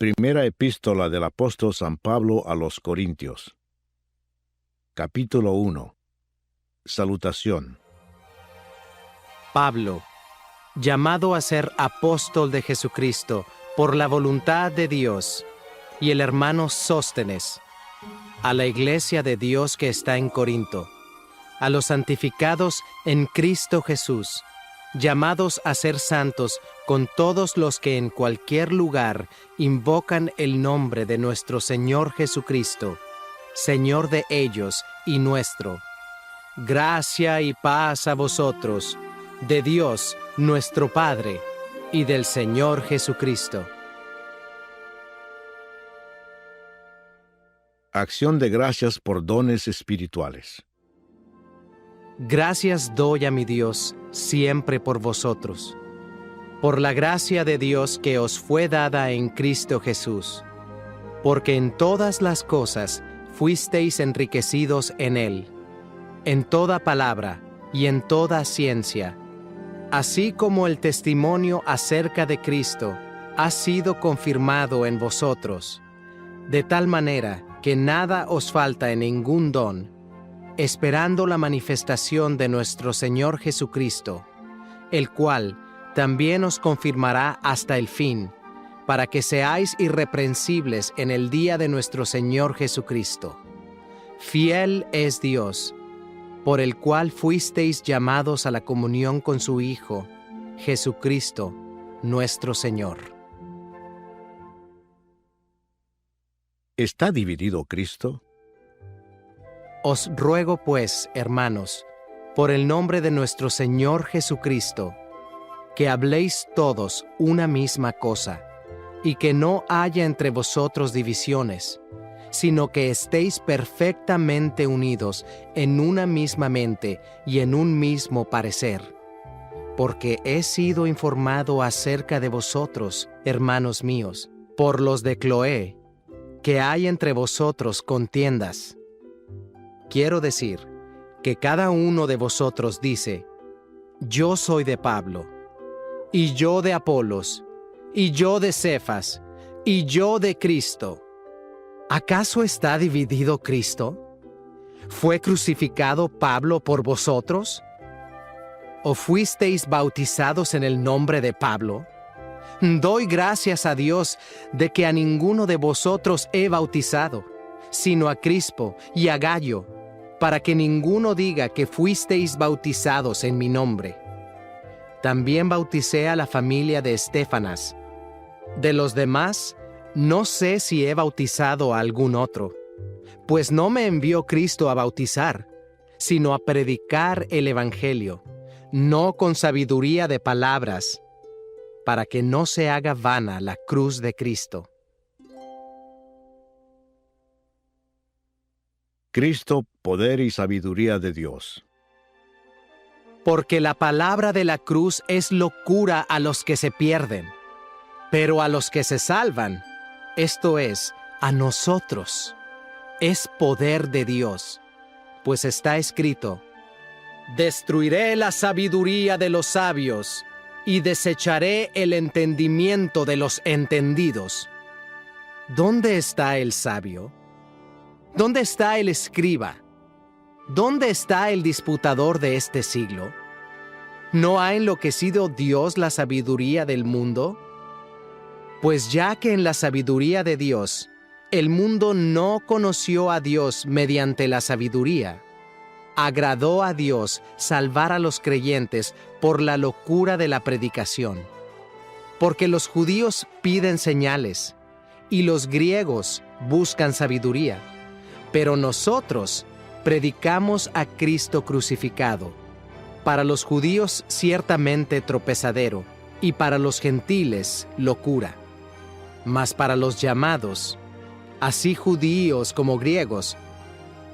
Primera epístola del apóstol San Pablo a los Corintios. Capítulo 1. Salutación. Pablo, llamado a ser apóstol de Jesucristo por la voluntad de Dios, y el hermano Sóstenes, a la iglesia de Dios que está en Corinto, a los santificados en Cristo Jesús, llamados a ser santos con todos los que en cualquier lugar invocan el nombre de nuestro Señor Jesucristo, Señor de ellos y nuestro. Gracia y paz a vosotros, de Dios nuestro Padre y del Señor Jesucristo. Acción de gracias por dones espirituales. Gracias doy a mi Dios siempre por vosotros, por la gracia de Dios que os fue dada en Cristo Jesús, porque en todas las cosas fuisteis enriquecidos en Él, en toda palabra y en toda ciencia, así como el testimonio acerca de Cristo ha sido confirmado en vosotros, de tal manera que nada os falta en ningún don, esperando la manifestación de nuestro Señor Jesucristo, el cual también os confirmará hasta el fin, para que seáis irreprensibles en el día de nuestro Señor Jesucristo. Fiel es Dios, por el cual fuisteis llamados a la comunión con su Hijo, Jesucristo, nuestro Señor. ¿Está dividido Cristo? Os ruego pues, hermanos, por el nombre de nuestro Señor Jesucristo, que habléis todos una misma cosa, y que no haya entre vosotros divisiones, sino que estéis perfectamente unidos en una misma mente y en un mismo parecer. Porque he sido informado acerca de vosotros, hermanos míos, por los de Cloé, que hay entre vosotros contiendas. Quiero decir que cada uno de vosotros dice: yo soy de Pablo, y yo de Apolos, y yo de Cefas, y yo de Cristo. ¿Acaso está dividido Cristo? ¿Fue crucificado Pablo por vosotros? ¿O fuisteis bautizados en el nombre de Pablo? Doy gracias a Dios de que a ninguno de vosotros he bautizado, sino a Crispo y a Gayo, para que ninguno diga que fuisteis bautizados en mi nombre. También bauticé a la familia de Estéfanas. De los demás, no sé si he bautizado a algún otro, pues no me envió Cristo a bautizar, sino a predicar el Evangelio, no con sabiduría de palabras, para que no se haga vana la cruz de Cristo. Cristo, poder y sabiduría de Dios. Porque la palabra de la cruz es locura a los que se pierden, pero a los que se salvan, esto es, a nosotros, es poder de Dios, pues está escrito: destruiré la sabiduría de los sabios y desecharé el entendimiento de los entendidos. ¿Dónde está el sabio? ¿Dónde está el escriba? ¿Dónde está el disputador de este siglo? ¿No ha enloquecido Dios la sabiduría del mundo? Pues ya que en la sabiduría de Dios, el mundo no conoció a Dios mediante la sabiduría, agradó a Dios salvar a los creyentes por la locura de la predicación. Porque los judíos piden señales, y los griegos buscan sabiduría, pero nosotros predicamos a Cristo crucificado, para los judíos ciertamente tropezadero, y para los gentiles locura. Mas para los llamados, así judíos como griegos,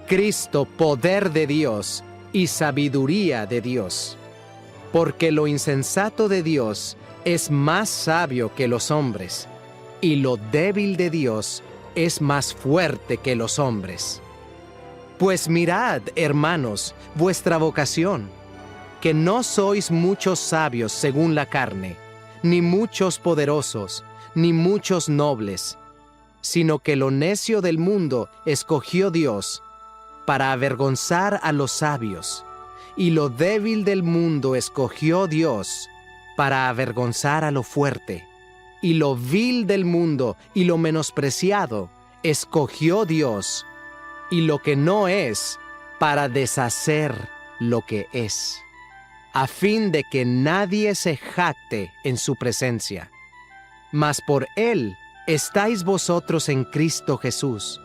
Cristo poder de Dios y sabiduría de Dios. Porque lo insensato de Dios es más sabio que los hombres, y lo débil de Dios es más fuerte que los hombres. Pues mirad, hermanos, vuestra vocación, que no sois muchos sabios según la carne, ni muchos poderosos, ni muchos nobles, sino que lo necio del mundo escogió Dios para avergonzar a los sabios, y lo débil del mundo escogió Dios para avergonzar a lo fuerte, y lo vil del mundo y lo menospreciado escogió Dios, y lo que no es, para deshacer lo que es, a fin de que nadie se jacte en su presencia. Mas por él estáis vosotros en Cristo Jesús,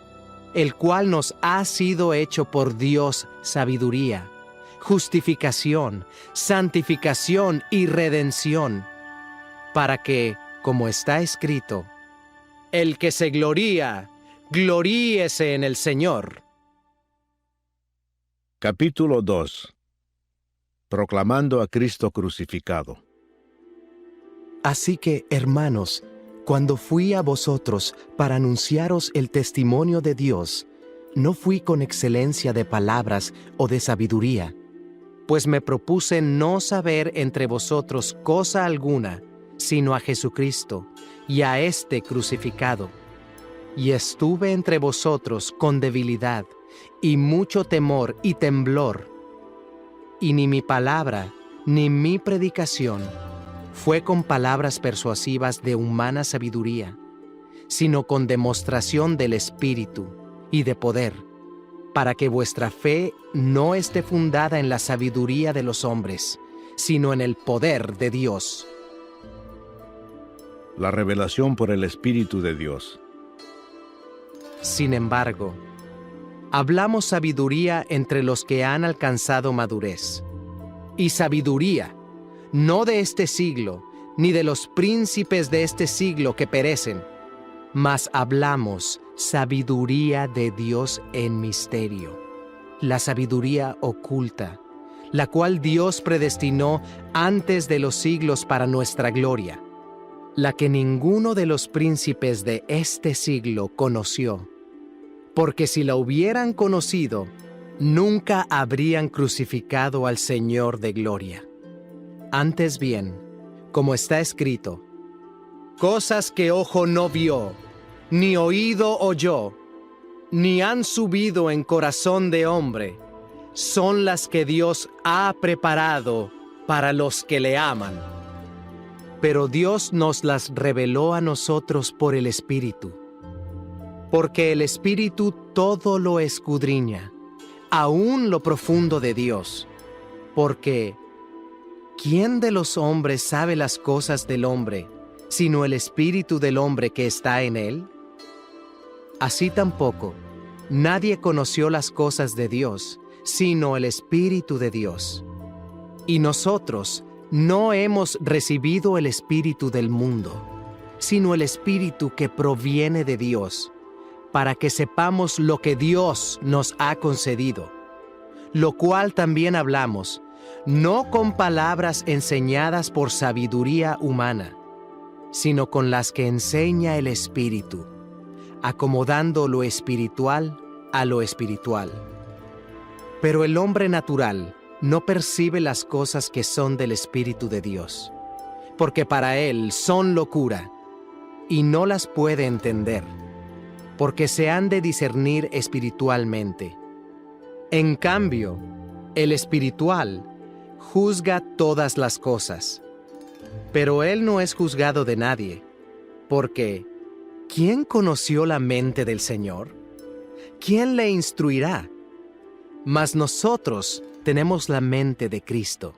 el cual nos ha sido hecho por Dios sabiduría, justificación, santificación y redención, para que, como está escrito, el que se gloría, gloríese en el Señor. Capítulo 2. Proclamando a Cristo crucificado. Así que, hermanos, cuando fui a vosotros para anunciaros el testimonio de Dios, no fui con excelencia de palabras o de sabiduría, pues me propuse no saber entre vosotros cosa alguna, sino a Jesucristo y a éste crucificado. Y estuve entre vosotros con debilidad y mucho temor y temblor, y ni mi palabra ni mi predicación fue con palabras persuasivas de humana sabiduría, sino con demostración del Espíritu y de poder, para que vuestra fe no esté fundada en la sabiduría de los hombres, sino en el poder de Dios. La revelación por el Espíritu de Dios. Sin embargo, hablamos sabiduría entre los que han alcanzado madurez, y sabiduría, no de este siglo, ni de los príncipes de este siglo que perecen, mas hablamos sabiduría de Dios en misterio, la sabiduría oculta, la cual Dios predestinó antes de los siglos para nuestra gloria, la que ninguno de los príncipes de este siglo conoció, porque si la hubieran conocido, nunca habrían crucificado al Señor de gloria. Antes bien, como está escrito, cosas que ojo no vio, ni oído oyó, ni han subido en corazón de hombre, son las que Dios ha preparado para los que le aman. Pero Dios nos las reveló a nosotros por el Espíritu, porque el Espíritu todo lo escudriña, aún lo profundo de Dios, porque ¿quién de los hombres sabe las cosas del hombre, sino el espíritu del hombre que está en él? Así tampoco, nadie conoció las cosas de Dios, sino el Espíritu de Dios. Y nosotros no hemos recibido el espíritu del mundo, sino el Espíritu que proviene de Dios, para que sepamos lo que Dios nos ha concedido, lo cual también hablamos, no con palabras enseñadas por sabiduría humana, sino con las que enseña el Espíritu, acomodando lo espiritual a lo espiritual. Pero el hombre natural no percibe las cosas que son del Espíritu de Dios, porque para él son locura, y no las puede entender, porque se han de discernir espiritualmente. En cambio, el espiritual juzga todas las cosas, pero él no es juzgado de nadie, porque ¿quién conoció la mente del Señor? ¿Quién le instruirá? Mas nosotros tenemos la mente de Cristo.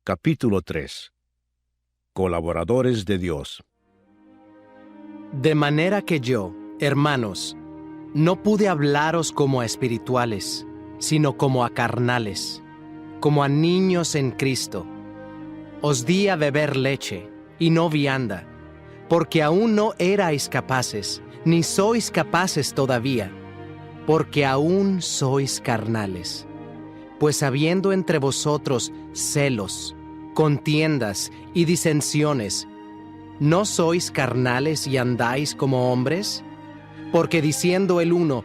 Capítulo 3. Colaboradores de Dios. De manera que yo, hermanos, no pude hablaros como a espirituales, sino como a carnales, como a niños en Cristo. Os di a beber leche, y no vianda, porque aún no erais capaces, ni sois capaces todavía, porque aún sois carnales. Pues habiendo entre vosotros celos, contiendas y disensiones, ¿no sois carnales y andáis como hombres? Porque diciendo el uno,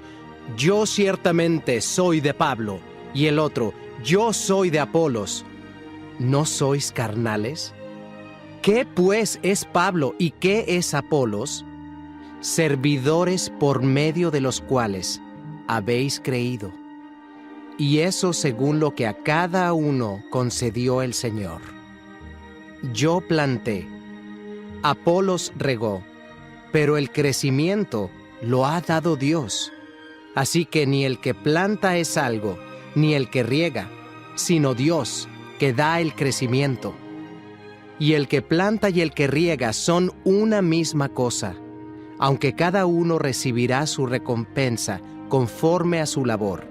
yo ciertamente soy de Pablo, y el otro, yo soy de Apolos, ¿no sois carnales? ¿Qué pues es Pablo y qué es Apolos? Servidores por medio de los cuales habéis creído, y eso según lo que a cada uno concedió el Señor. Yo planté, Apolos regó, pero el crecimiento lo ha dado Dios. Así que ni el que planta es algo, ni el que riega, sino Dios, que da el crecimiento. Y el que planta y el que riega son una misma cosa, aunque cada uno recibirá su recompensa conforme a su labor.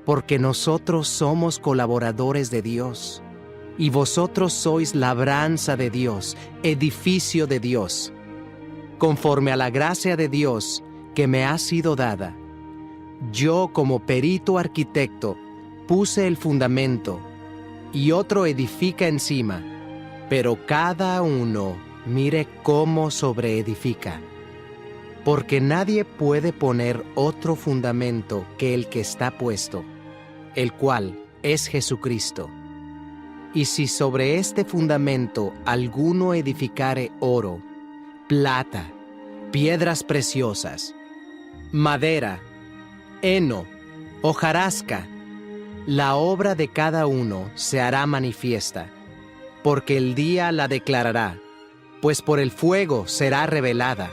Porque nosotros somos colaboradores de Dios, y vosotros sois labranza de Dios, edificio de Dios. Conforme a la gracia de Dios que me ha sido dada, yo como perito arquitecto puse el fundamento, y otro edifica encima, pero cada uno mire cómo sobreedifica. Porque nadie puede poner otro fundamento que el que está puesto, el cual es Jesucristo. Y si sobre este fundamento alguno edificare oro, plata, piedras preciosas, madera, heno, hojarasca, la obra de cada uno se hará manifiesta, porque el día la declarará, pues por el fuego será revelada,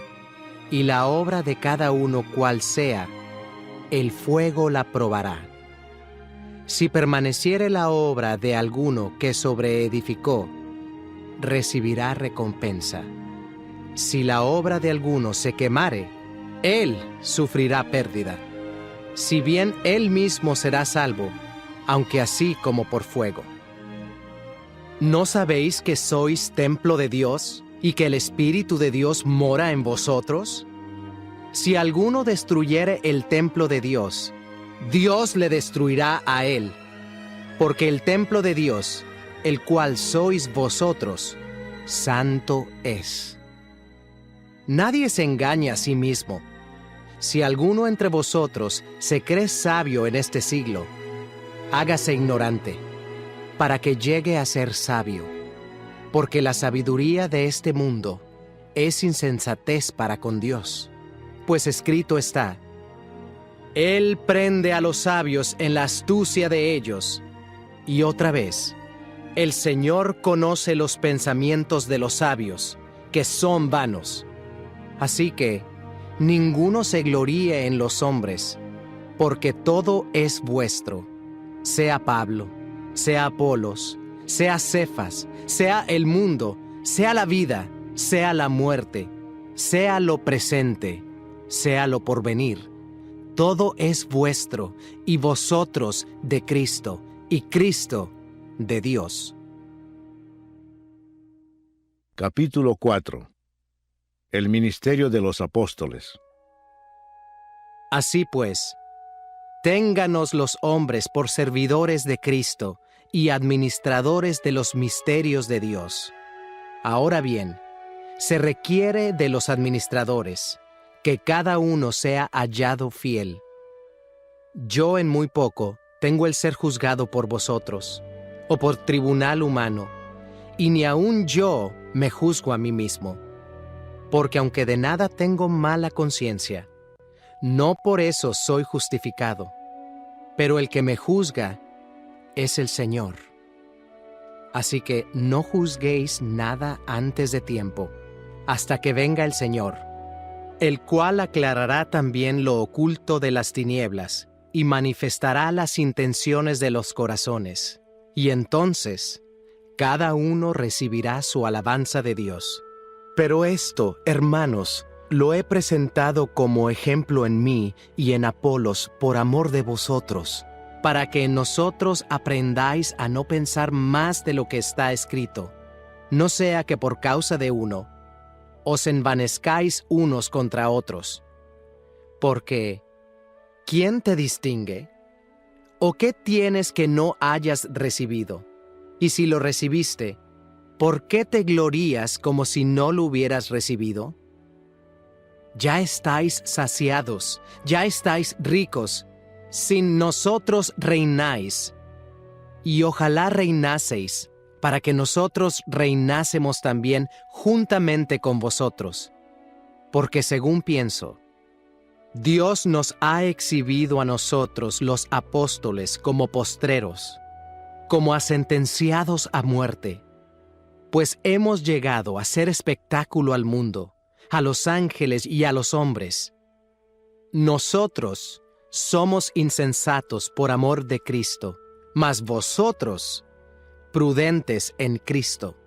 y la obra de cada uno cual sea, el fuego la probará. Si permaneciere la obra de alguno que sobreedificó, recibirá recompensa. Si la obra de alguno se quemare, él sufrirá pérdida. Si bien él mismo será salvo, aunque así como por fuego. ¿No sabéis que sois templo de Dios y que el Espíritu de Dios mora en vosotros? Si alguno destruyere el templo de Dios, Dios le destruirá a él, porque el templo de Dios, el cual sois vosotros, santo es. Nadie se engaña a sí mismo. Si alguno entre vosotros se cree sabio en este siglo, hágase ignorante, para que llegue a ser sabio, porque la sabiduría de este mundo es insensatez para con Dios. Pues escrito está: Él prende a los sabios en la astucia de ellos. Y otra vez, el Señor conoce los pensamientos de los sabios, que son vanos. Así que, ninguno se gloríe en los hombres, porque todo es vuestro, sea Pablo, sea Apolos, sea Cefas, sea el mundo, sea la vida, sea la muerte, sea lo presente, sea lo porvenir. Todo es vuestro, y vosotros de Cristo, y Cristo de Dios. Capítulo 4. El ministerio de los apóstoles. Así pues, ténganos los hombres por servidores de Cristo y administradores de los misterios de Dios. Ahora bien, se requiere de los administradores que cada uno sea hallado fiel. Yo en muy poco tengo el ser juzgado por vosotros, o por tribunal humano, y ni aun yo me juzgo a mí mismo, porque aunque de nada tengo mala conciencia, no por eso soy justificado, pero el que me juzga es el Señor. Así que no juzguéis nada antes de tiempo, hasta que venga el Señor, el cual aclarará también lo oculto de las tinieblas y manifestará las intenciones de los corazones. Y entonces, cada uno recibirá su alabanza de Dios. Pero esto, hermanos, lo he presentado como ejemplo en mí y en Apolos por amor de vosotros, para que en nosotros aprendáis a no pensar más de lo que está escrito, no sea que por causa de uno os envanezcáis unos contra otros. Porque, ¿quién te distingue? ¿O qué tienes que no hayas recibido? Y si lo recibiste, ¿por qué te glorías como si no lo hubieras recibido? Ya estáis saciados, ya estáis ricos, sin nosotros reináis. y ojalá reinaseis, para que nosotros reinásemos también juntamente con vosotros. Porque según pienso, Dios nos ha exhibido a nosotros los apóstoles como postreros, como a sentenciados a muerte, pues hemos llegado a ser espectáculo al mundo, a los ángeles y a los hombres. Nosotros somos insensatos por amor de Cristo, mas vosotros prudentes en Cristo.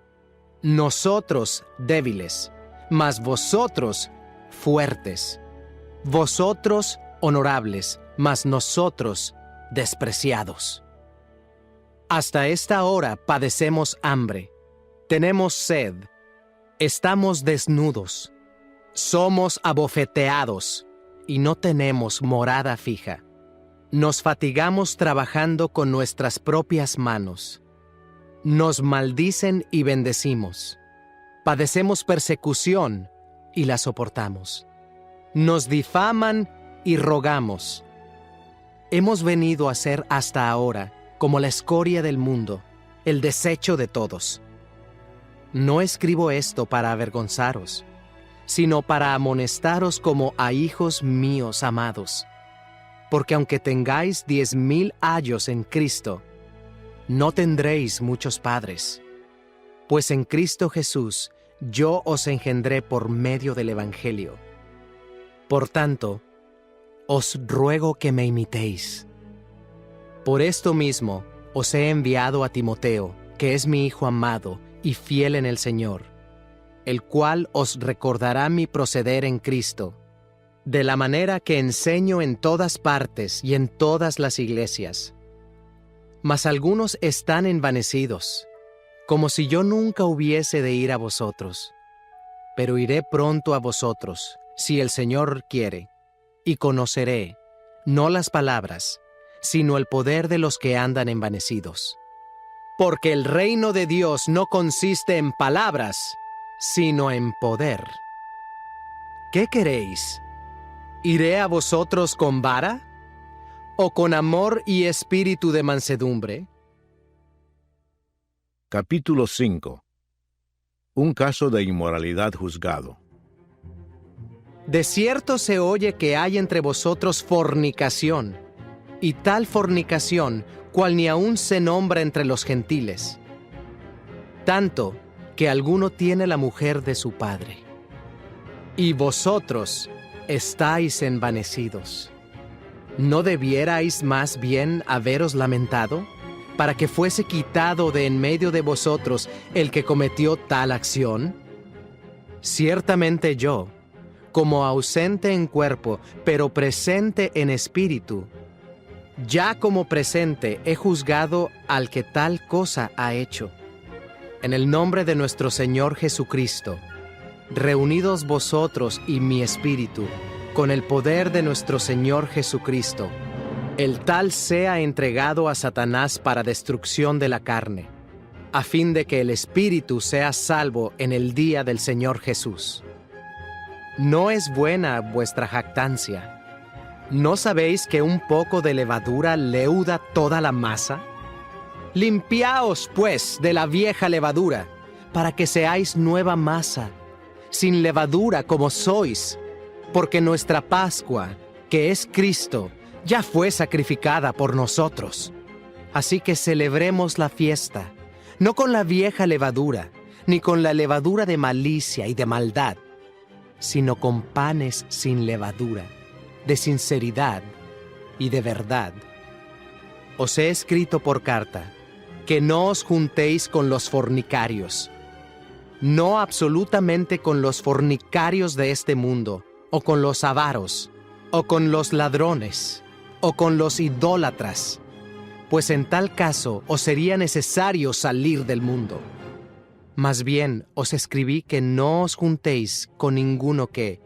Nosotros débiles, mas vosotros fuertes. Vosotros honorables, mas nosotros despreciados. Hasta esta hora padecemos hambre, tenemos sed, estamos desnudos, somos abofeteados y no tenemos morada fija. Nos fatigamos trabajando con nuestras propias manos. Nos maldicen y bendecimos. Padecemos persecución y la soportamos. Nos difaman y rogamos. Hemos venido a ser hasta ahora como la escoria del mundo, el desecho de todos. No escribo esto para avergonzaros, sino para amonestaros como a hijos míos amados. Porque aunque tengáis 10,000 años en Cristo, no tendréis muchos padres. Pues en Cristo Jesús yo os engendré por medio del Evangelio. Por tanto, os ruego que me imitéis. Por esto mismo os he enviado a Timoteo, que es mi hijo amado y fiel en el Señor, el cual os recordará mi proceder en Cristo, de la manera que enseño en todas partes y en todas las iglesias. Mas algunos están envanecidos, como si yo nunca hubiese de ir a vosotros. Pero iré pronto a vosotros, si el Señor quiere, y conoceré, no las palabras, sino el poder de los que andan envanecidos. Porque el reino de Dios no consiste en palabras, sino en poder. ¿Qué queréis? ¿Iré a vosotros con vara? ¿O con amor y espíritu de mansedumbre? Capítulo 5. Un caso de inmoralidad juzgado. De cierto se oye que hay entre vosotros fornicación, y tal fornicación cual ni aun se nombra entre los gentiles, tanto que alguno tiene la mujer de su padre. Y vosotros estáis envanecidos. ¿No debierais más bien haberos lamentado, para que fuese quitado de en medio de vosotros el que cometió tal acción? Ciertamente yo, como ausente en cuerpo, pero presente en espíritu, ya como presente he juzgado al que tal cosa ha hecho. En el nombre de nuestro Señor Jesucristo, reunidos vosotros y mi espíritu, con el poder de nuestro Señor Jesucristo, el tal sea entregado a Satanás para destrucción de la carne, a fin de que el espíritu sea salvo en el día del Señor Jesús. ¿No es buena vuestra jactancia? ¿No sabéis que un poco de levadura leuda toda la masa? Limpiaos, pues, de la vieja levadura, para que seáis nueva masa, sin levadura como sois, porque nuestra Pascua, que es Cristo, ya fue sacrificada por nosotros. Así que celebremos la fiesta, no con la vieja levadura, ni con la levadura de malicia y de maldad, sino con panes sin levadura, de sinceridad y de verdad. Os he escrito por carta, que no os juntéis con los fornicarios, no absolutamente con los fornicarios de este mundo, o con los avaros, o con los ladrones, o con los idólatras, pues en tal caso os sería necesario salir del mundo. Más bien os escribí que no os juntéis con ninguno que,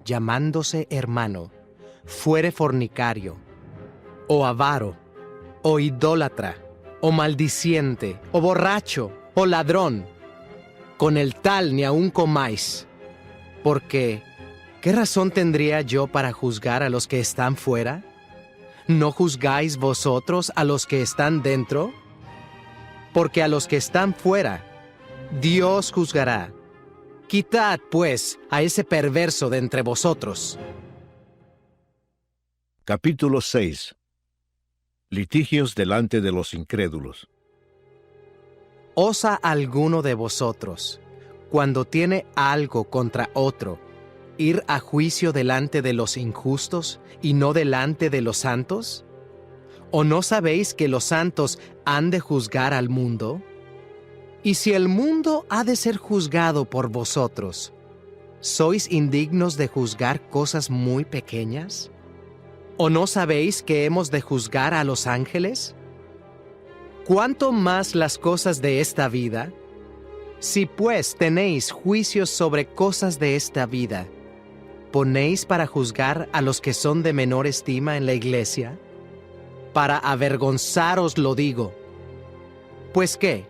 llamándose hermano, fuere fornicario, o avaro, o idólatra, o maldiciente, o borracho, o ladrón. Con el tal ni aun comáis, porque ¿qué razón tendría yo para juzgar a los que están fuera? ¿No juzgáis vosotros a los que están dentro? Porque a los que están fuera, Dios juzgará. Quitad, pues, a ese perverso de entre vosotros. Capítulo 6. Litigios delante de los incrédulos. ¿Osa alguno de vosotros, cuando tiene algo contra otro, ir a juicio delante de los injustos y no delante de los santos? ¿O no sabéis que los santos han de juzgar al mundo? Y si el mundo ha de ser juzgado por vosotros, ¿sois indignos de juzgar cosas muy pequeñas? ¿O no sabéis que hemos de juzgar a los ángeles? ¿Cuánto más las cosas de esta vida? Si pues tenéis juicios sobre cosas de esta vida, ¿ponéis para juzgar a los que son de menor estima en la iglesia? Para avergonzaros lo digo. ¿Pues qué?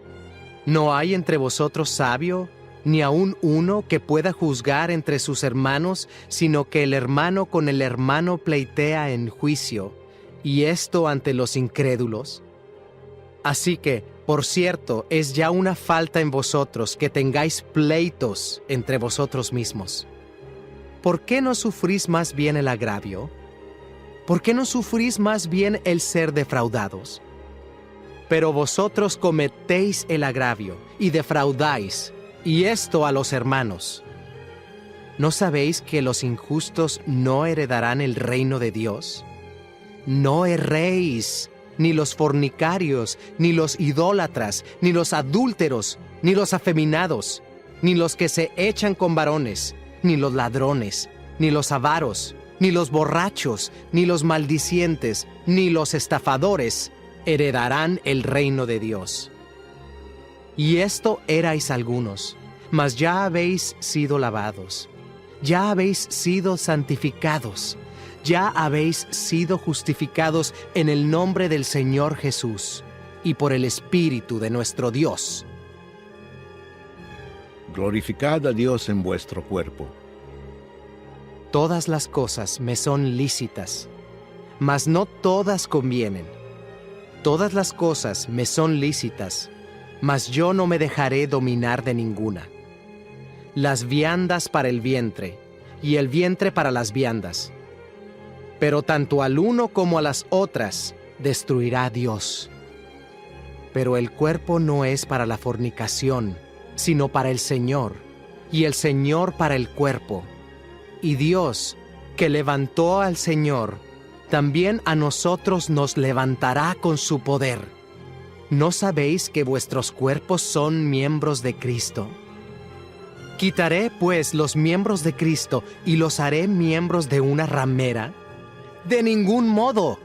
¿No hay entre vosotros sabio, ni aun uno que pueda juzgar entre sus hermanos, sino que el hermano con el hermano pleitea en juicio, y esto ante los incrédulos? Así que, por cierto, es ya una falta en vosotros que tengáis pleitos entre vosotros mismos. ¿Por qué no sufrís más bien el agravio? ¿Por qué no sufrís más bien el ser defraudados? Pero vosotros cometéis el agravio y defraudáis, y esto a los hermanos. ¿No sabéis que los injustos no heredarán el reino de Dios? No erréis, ni los fornicarios, ni los idólatras, ni los adúlteros, ni los afeminados, ni los que se echan con varones, ni los ladrones, ni los avaros, ni los borrachos, ni los maldicientes, ni los estafadores heredarán el reino de Dios. Y esto erais algunos, mas ya habéis sido lavados, ya habéis sido santificados, ya habéis sido justificados en el nombre del Señor Jesús y por el Espíritu de nuestro Dios. Glorificad a Dios en vuestro cuerpo. Todas las cosas me son lícitas, mas no todas convienen. Todas las cosas me son lícitas, mas yo no me dejaré dominar de ninguna. Las viandas para el vientre, y el vientre para las viandas. Pero tanto al uno como a las otras destruirá Dios. Pero el cuerpo no es para la fornicación, sino para el Señor, y el Señor para el cuerpo. Y Dios, que levantó al Señor, también a nosotros nos levantará con su poder. ¿No sabéis que vuestros cuerpos son miembros de Cristo? ¿Quitaré, pues, los miembros de Cristo y los haré miembros de una ramera? ¡De ningún modo!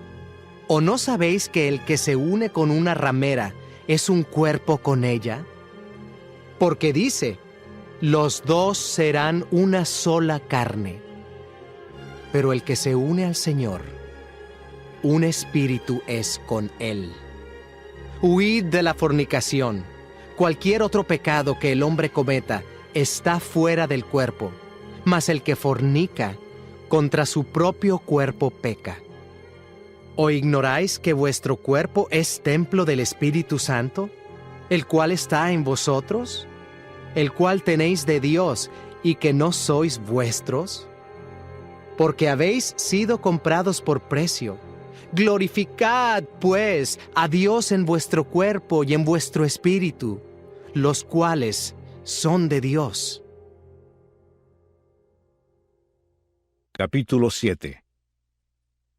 ¿O no sabéis que el que se une con una ramera es un cuerpo con ella? Porque dice, los dos serán una sola carne. Pero el que se une al Señor, un espíritu es con él. Huid de la fornicación. Cualquier otro pecado que el hombre cometa está fuera del cuerpo, mas el que fornica contra su propio cuerpo peca. ¿O ignoráis que vuestro cuerpo es templo del Espíritu Santo, el cual está en vosotros, el cual tenéis de Dios y que no sois vuestros? Porque habéis sido comprados por precio. Glorificad, pues, a Dios en vuestro cuerpo y en vuestro espíritu, los cuales son de Dios. Capítulo 7.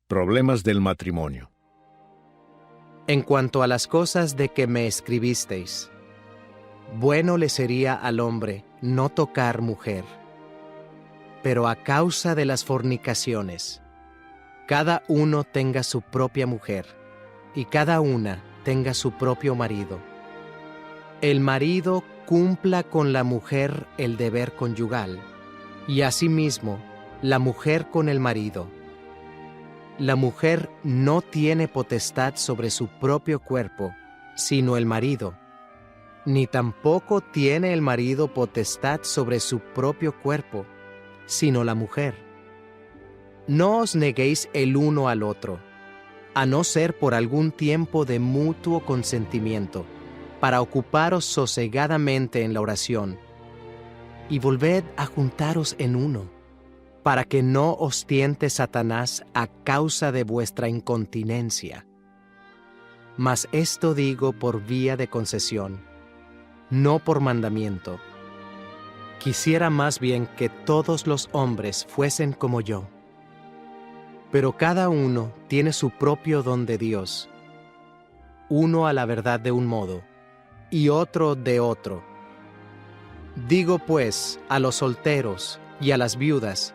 Problemas del matrimonio. En cuanto a las cosas de que me escribisteis, bueno le sería al hombre no tocar mujer. Pero a causa de las fornicaciones, cada uno tenga su propia mujer, y cada una tenga su propio marido. El marido cumpla con la mujer el deber conyugal, y asimismo la mujer con el marido. La mujer no tiene potestad sobre su propio cuerpo, sino el marido, ni tampoco tiene el marido potestad sobre su propio cuerpo, sino la mujer. No os neguéis el uno al otro, a no ser por algún tiempo de mutuo consentimiento, para ocuparos sosegadamente en la oración, y volved a juntaros en uno, para que no os tiente Satanás a causa de vuestra incontinencia. Mas esto digo por vía de concesión, no por mandamiento. Quisiera más bien que todos los hombres fuesen como yo. Pero cada uno tiene su propio don de Dios, uno a la verdad de un modo, y otro de otro. Digo pues a los solteros y a las viudas,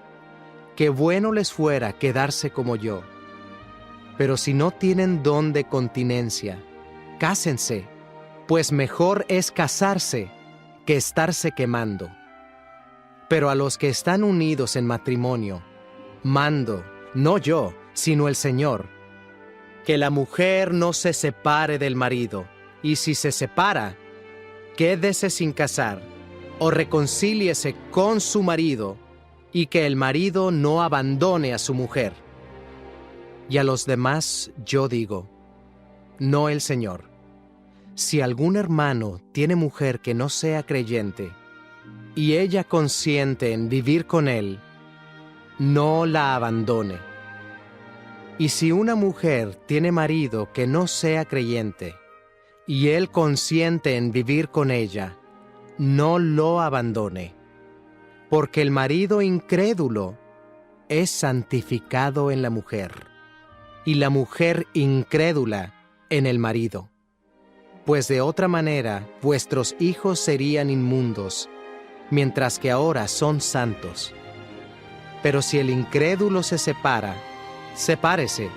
que bueno les fuera quedarse como yo. Pero si no tienen don de continencia, cásense, pues mejor es casarse que estarse quemando. Pero a los que están unidos en matrimonio, mando, no yo, sino el Señor, que la mujer no se separe del marido, y si se separa, quédese sin casar, o reconcíliese con su marido, y que el marido no abandone a su mujer. Y a los demás yo digo, no el Señor: si algún hermano tiene mujer que no sea creyente, y ella consiente en vivir con él, no la abandone. Y si una mujer tiene marido que no sea creyente, y él consiente en vivir con ella, no lo abandone, porque el marido incrédulo es santificado en la mujer, y la mujer incrédula en el marido. Pues de otra manera vuestros hijos serían inmundos, mientras que ahora son santos. Pero si el incrédulo se separa, sepárese,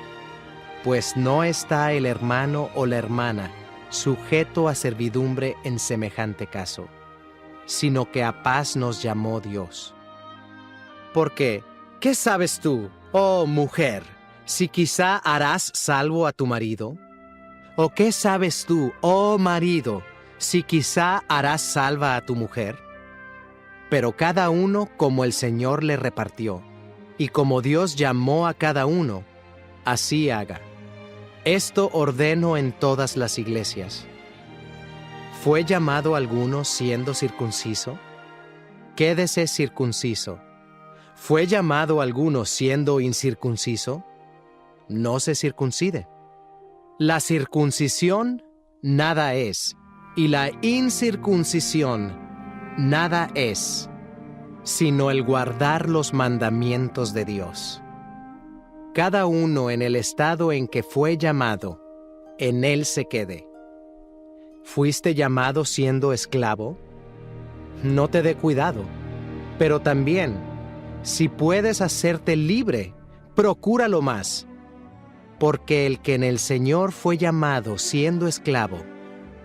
pues no está el hermano o la hermana sujeto a servidumbre en semejante caso, sino que a paz nos llamó Dios. Porque, ¿qué sabes tú, oh mujer, si quizá harás salvo a tu marido? ¿O qué sabes tú, oh marido, si quizá harás salva a tu mujer? Pero cada uno como el Señor le repartió, y como Dios llamó a cada uno, así haga. Esto ordeno en todas las iglesias. ¿Fue llamado alguno siendo circunciso? Quédese circunciso. ¿Fue llamado alguno siendo incircunciso? No se circuncide. La circuncisión nada es, y la incircuncisión nada es, sino el guardar los mandamientos de Dios. Cada uno en el estado en que fue llamado, en él se quede. ¿Fuiste llamado siendo esclavo? No te dé cuidado, pero también, si puedes hacerte libre, procúralo más, porque el que en el Señor fue llamado siendo esclavo,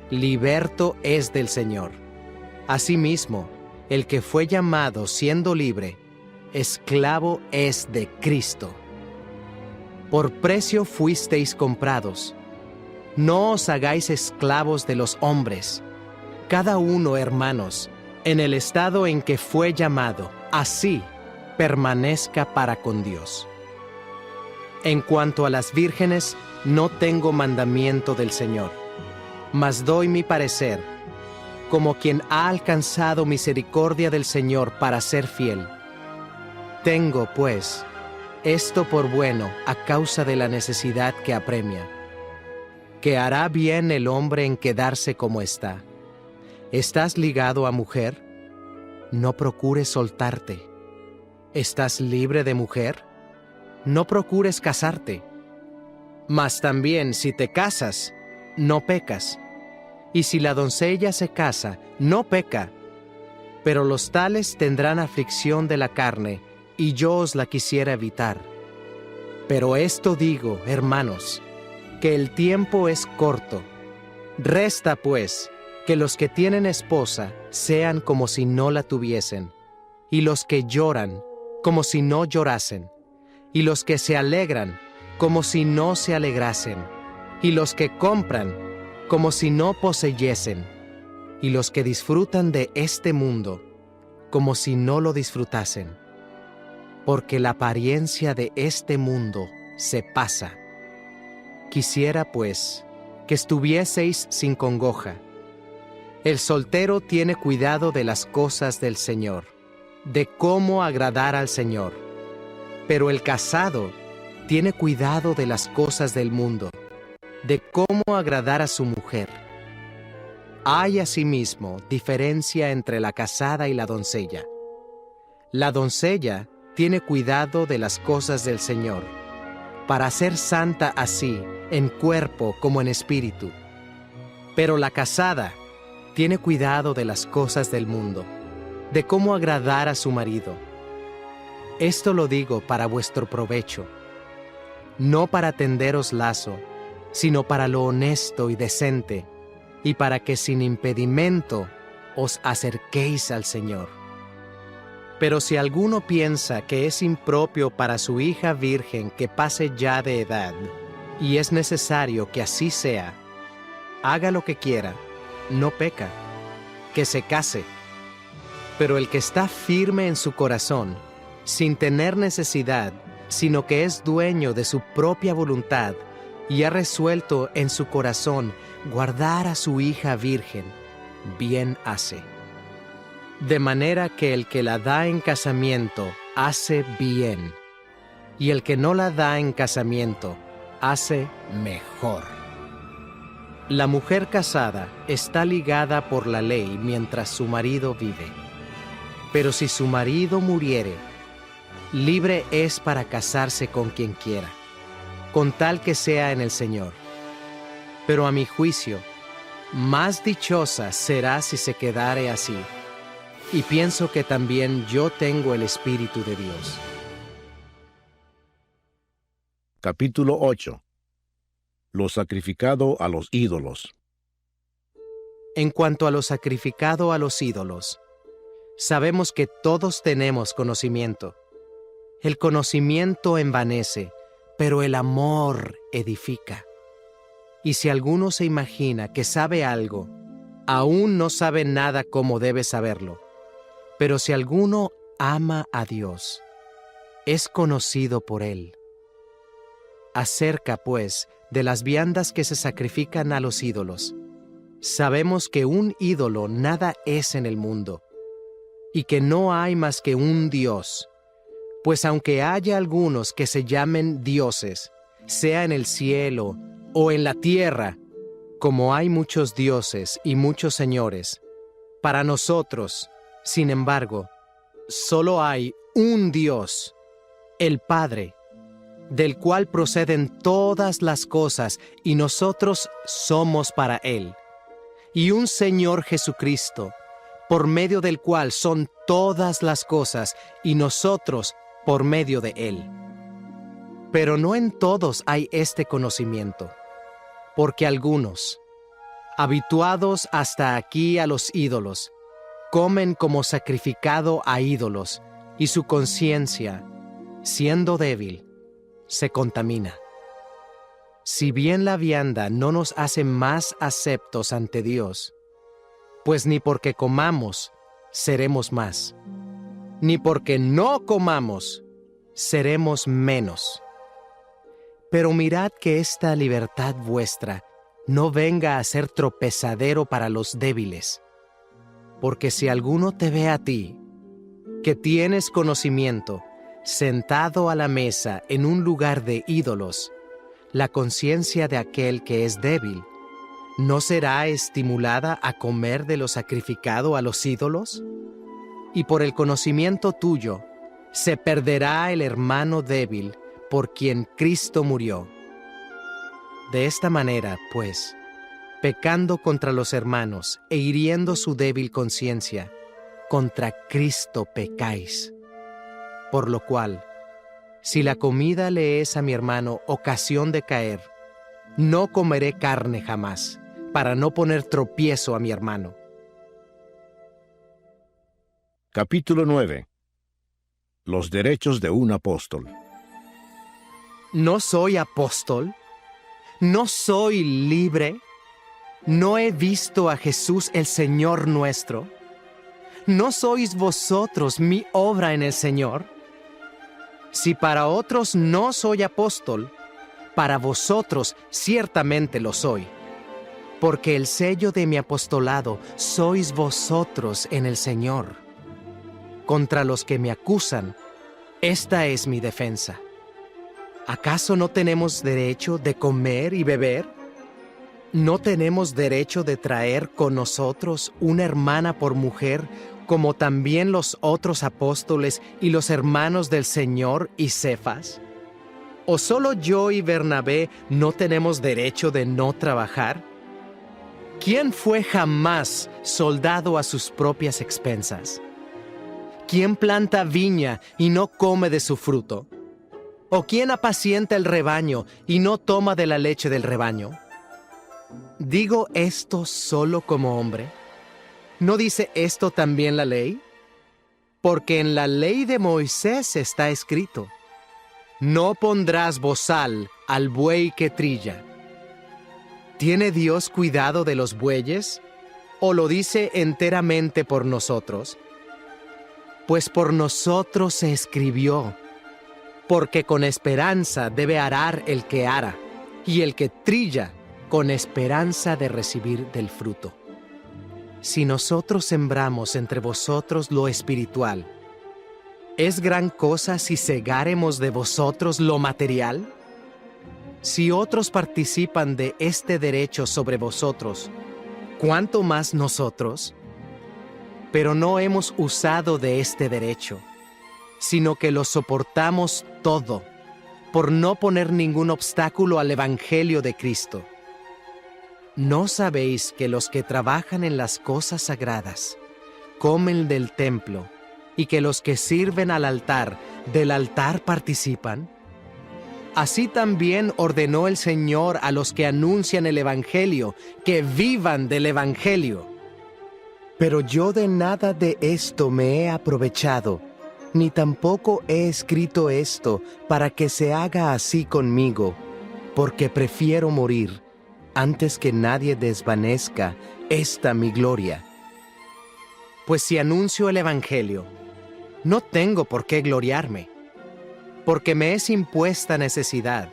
liberto es del Señor. Asimismo, el que fue llamado siendo libre, esclavo es de Cristo. Por precio fuisteis comprados. No os hagáis esclavos de los hombres. Cada uno, hermanos, en el estado en que fue llamado, así permanezca para con Dios. En cuanto a las vírgenes, no tengo mandamiento del Señor, mas doy mi parecer, como quien ha alcanzado misericordia del Señor para ser fiel. Tengo, pues, esto por bueno a causa de la necesidad que apremia, que hará bien el hombre en quedarse como está. ¿Estás ligado a mujer? No procures soltarte. ¿Estás libre de mujer? No procures casarte. Mas también si te casas, no pecas. Y si la doncella se casa, no peca. Pero los tales tendrán aflicción de la carne, y yo os la quisiera evitar. Pero esto digo, hermanos, que el tiempo es corto. Resta, pues, que los que tienen esposa sean como si no la tuviesen, y los que lloran, como si no llorasen, y los que se alegran, como si no se alegrasen, y los que compran, como si no poseyesen, y los que disfrutan de este mundo, como si no lo disfrutasen. Porque la apariencia de este mundo se pasa. Quisiera, pues, que estuvieseis sin congoja, El soltero tiene cuidado de las cosas del Señor, de cómo agradar al Señor. Pero el casado tiene cuidado de las cosas del mundo, de cómo agradar a su mujer. Hay asimismo diferencia entre la casada y la doncella. La doncella tiene cuidado de las cosas del Señor, para ser santa así, en cuerpo como en espíritu. Pero la casada tiene cuidado de las cosas del mundo, de cómo agradar a su marido. Esto lo digo para vuestro provecho, no para tenderos lazo, sino para lo honesto y decente, y para que sin impedimento os acerquéis al Señor. Pero si alguno piensa que es impropio para su hija virgen que pase ya de edad, y es necesario que así sea, haga lo que quiera, no peca, que se case. Pero el que está firme en su corazón, sin tener necesidad, sino que es dueño de su propia voluntad, y ha resuelto en su corazón guardar a su hija virgen, bien hace. De manera que el que la da en casamiento hace bien, y el que no la da en casamiento hace mejor. La mujer casada está ligada por la ley mientras su marido vive. Pero si su marido muriere, libre es para casarse con quien quiera, con tal que sea en el Señor. Pero a mi juicio, más dichosa será si se quedare así. Y pienso que también yo tengo el Espíritu de Dios. Capítulo 8. Lo sacrificado a los ídolos. En cuanto a lo sacrificado a los ídolos, sabemos que todos tenemos conocimiento. El conocimiento envanece, pero el amor edifica. Y si alguno se imagina que sabe algo, aún no sabe nada como debe saberlo. Pero si alguno ama a Dios, es conocido por Él. Acerca, pues, de las viandas que se sacrifican a los ídolos, sabemos que un ídolo nada es en el mundo, y que no hay más que un Dios. Pues aunque haya algunos que se llamen dioses, sea en el cielo o en la tierra, como hay muchos dioses y muchos señores, para nosotros, sin embargo, solo hay un Dios, el Padre, del cual proceden todas las cosas, y nosotros somos para Él, y un Señor Jesucristo, por medio del cual son todas las cosas, y nosotros por medio de Él. Pero no en todos hay este conocimiento, porque algunos, habituados hasta aquí a los ídolos, comen como sacrificado a ídolos, y su conciencia, siendo débil, se contamina. Si bien la vianda no nos hace más aceptos ante Dios, pues ni porque comamos seremos más, ni porque no comamos seremos menos. Pero mirad que esta libertad vuestra no venga a ser tropezadero para los débiles, porque si alguno te ve a ti, que tienes conocimiento, sentado a la mesa en un lugar de ídolos, la conciencia de aquel que es débil, ¿no será estimulada a comer de lo sacrificado a los ídolos? Y por el conocimiento tuyo, se perderá el hermano débil por quien Cristo murió. De esta manera, pues, pecando contra los hermanos e hiriendo su débil conciencia, contra Cristo pecáis. Por lo cual, si la comida le es a mi hermano ocasión de caer, no comeré carne jamás, para no poner tropiezo a mi hermano. Capítulo 9. Los derechos de un apóstol. ¿No soy apóstol? ¿No soy libre? ¿No he visto a Jesús el Señor nuestro? ¿No sois vosotros mi obra en el Señor? Si para otros no soy apóstol, para vosotros ciertamente lo soy. porque el sello de mi apostolado sois vosotros en el Señor. Contra los que me acusan, esta es mi defensa. ¿Acaso no tenemos derecho de comer y beber? ¿No tenemos derecho de traer con nosotros una hermana por mujer, como también los otros apóstoles y los hermanos del Señor y Cefas? ¿O solo yo y Bernabé no tenemos derecho de no trabajar? ¿Quién fue jamás soldado a sus propias expensas? ¿Quién planta viña y no come de su fruto? ¿O quién apacienta el rebaño y no toma de la leche del rebaño? ¿Digo esto solo como hombre? ¿No dice esto también la ley? Porque en la ley de Moisés está escrito: no pondrás bozal al buey que trilla. ¿Tiene Dios cuidado de los bueyes? ¿O lo dice enteramente por nosotros? Pues por nosotros se escribió, porque con esperanza debe arar el que ara, y el que trilla con esperanza de recibir del fruto. Si nosotros sembramos entre vosotros lo espiritual, ¿es gran cosa si segáremos de vosotros lo material? Si otros participan de este derecho sobre vosotros, ¿cuánto más nosotros? Pero no hemos usado de este derecho, sino que lo soportamos todo, por no poner ningún obstáculo al Evangelio de Cristo. ¿No sabéis que los que trabajan en las cosas sagradas comen del templo, y que los que sirven al altar del altar participan? Así también ordenó el Señor a los que anuncian el Evangelio, que vivan del Evangelio. Pero yo de nada de esto me he aprovechado, ni tampoco he escrito esto para que se haga así conmigo, porque prefiero morir antes que nadie desvanezca esta mi gloria. Pues si anuncio el Evangelio, no tengo por qué gloriarme, porque me es impuesta necesidad.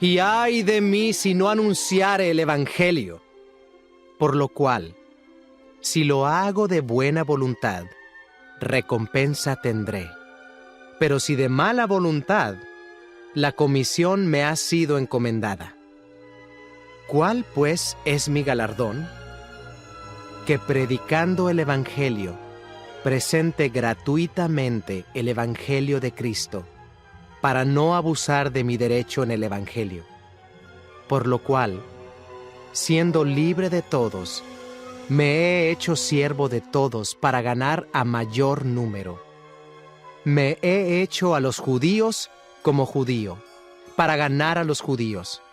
Y ay de mí si no anunciare el Evangelio. Por lo cual, si lo hago de buena voluntad, recompensa tendré. Pero si de mala voluntad, la comisión me ha sido encomendada. ¿Cuál, pues, es mi galardón? Que predicando el Evangelio, presente gratuitamente el Evangelio de Cristo, para no abusar de mi derecho en el Evangelio. Por lo cual, siendo libre de todos, me he hecho siervo de todos para ganar a mayor número. Me he hecho a los judíos como judío, para ganar a los judíos.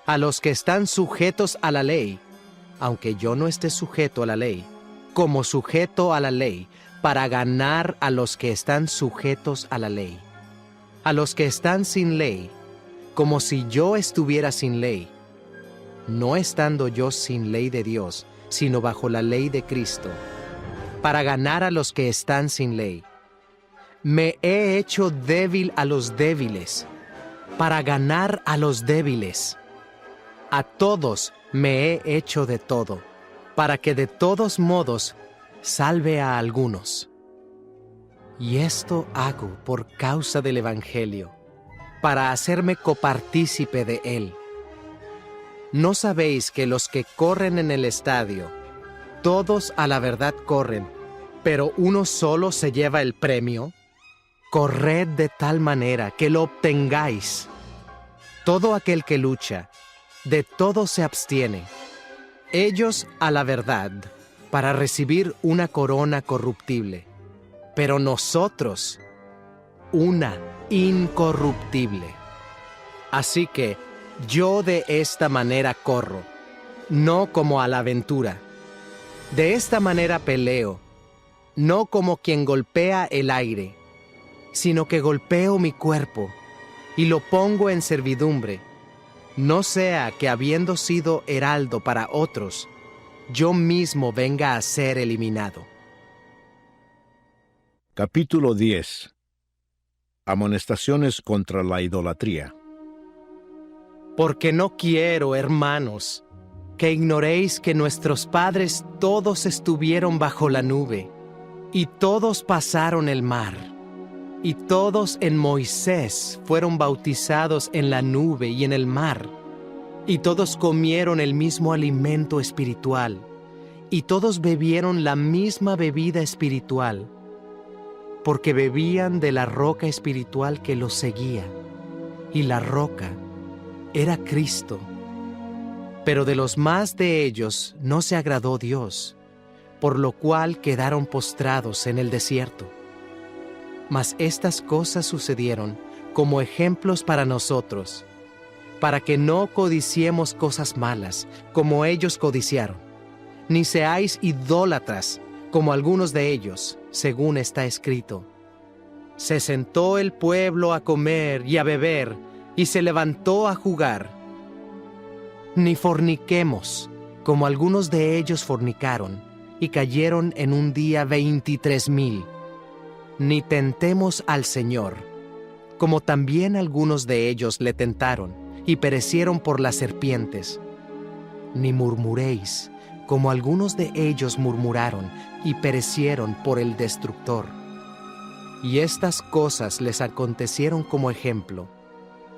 A los que están sujetos a la ley, aunque yo no esté sujeto a la ley, como sujeto a la ley, para ganar a los que están sujetos a la ley. A los que están sin ley, como si yo estuviera sin ley, no estando yo sin ley de Dios, sino bajo la ley de Cristo, para ganar a los que están sin ley. Me he hecho débil a los débiles, para ganar a los débiles. A todos me he hecho de todo, para que de todos modos salve a algunos. Y esto hago por causa del Evangelio, para hacerme copartícipe de él. ¿No sabéis que los que corren en el estadio, todos a la verdad corren, pero uno solo se lleva el premio? Corred de tal manera que lo obtengáis. Todo aquel que lucha, de todo se abstiene. Ellos a la verdad, para recibir una corona corruptible, pero nosotros una incorruptible. Así que yo de esta manera corro, no como a la aventura. De esta manera peleo, no como quien golpea el aire, sino que golpeo mi cuerpo y lo pongo en servidumbre, no sea que habiendo sido heraldo para otros, yo mismo venga a ser eliminado. Capítulo 10. Amonestaciones contra la idolatría. Porque no quiero, hermanos, que ignoréis que nuestros padres todos estuvieron bajo la nube, y todos pasaron el mar, y todos en Moisés fueron bautizados en la nube y en el mar, y todos comieron el mismo alimento espiritual, y todos bebieron la misma bebida espiritual, porque bebían de la roca espiritual que los seguía, y la roca era Cristo. Pero de los más de ellos no se agradó Dios, por lo cual quedaron postrados en el desierto. Mas estas cosas sucedieron como ejemplos para nosotros, para que no codiciemos cosas malas, como ellos codiciaron, ni seáis idólatras, como algunos de ellos, según está escrito. Se sentó el pueblo a comer y a beber, y se levantó a jugar. Ni forniquemos, como algunos de ellos fornicaron, y cayeron en un día 23,000. Ni tentemos al Señor, como también algunos de ellos le tentaron, y perecieron por las serpientes. Ni murmuréis, como algunos de ellos murmuraron, y perecieron por el destructor. Y estas cosas les acontecieron como ejemplo,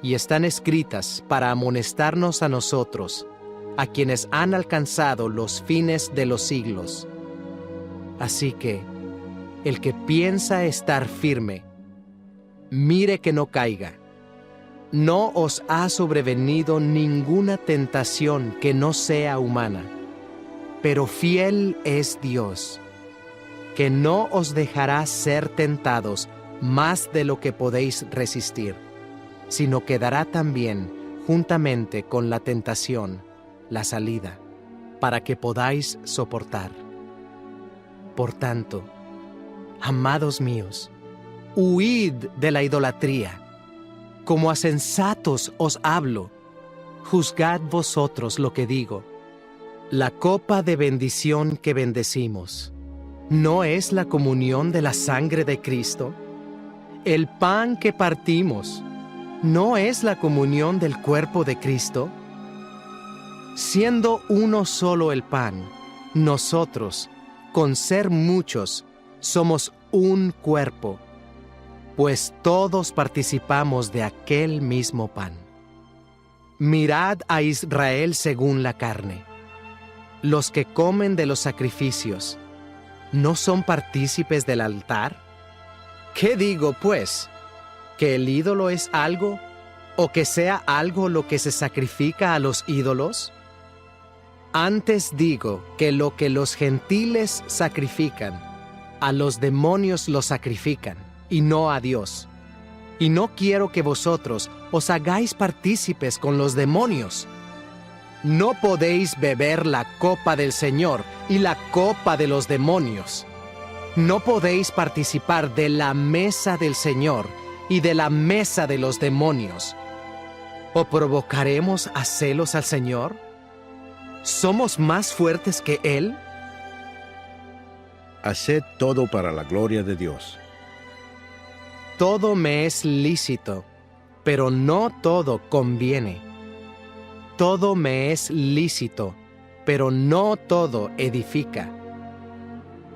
y están escritas para amonestarnos a nosotros, a quienes han alcanzado los fines de los siglos. Así que, el que piensa estar firme, mire que no caiga. No os ha sobrevenido ninguna tentación que no sea humana, pero fiel es Dios, que no os dejará ser tentados más de lo que podéis resistir, sino que dará también, juntamente con la tentación, la salida, para que podáis soportar. Por tanto, amados míos, huid de la idolatría. Como a sensatos os hablo, juzgad vosotros lo que digo. La copa de bendición que bendecimos, ¿no es la comunión de la sangre de Cristo? El pan que partimos, ¿no es la comunión del cuerpo de Cristo? Siendo uno solo el pan, nosotros, con ser muchos, somos un cuerpo, pues todos participamos de aquel mismo pan. Mirad a Israel según la carne. Los que comen de los sacrificios, ¿no son partícipes del altar? ¿Qué digo, pues? ¿Que el ídolo es algo, o que sea algo lo que se sacrifica a los ídolos? Antes digo que lo que los gentiles sacrifican, a los demonios lo sacrifican, y no a Dios. Y no quiero que vosotros os hagáis partícipes con los demonios. No podéis beber la copa del Señor y la copa de los demonios. No podéis participar de la mesa del Señor y de la mesa de los demonios. ¿O provocaremos a celos al Señor? ¿Somos más fuertes que Él? Haced todo para la gloria de Dios. Todo me es lícito, pero no todo conviene. Todo me es lícito, pero no todo edifica.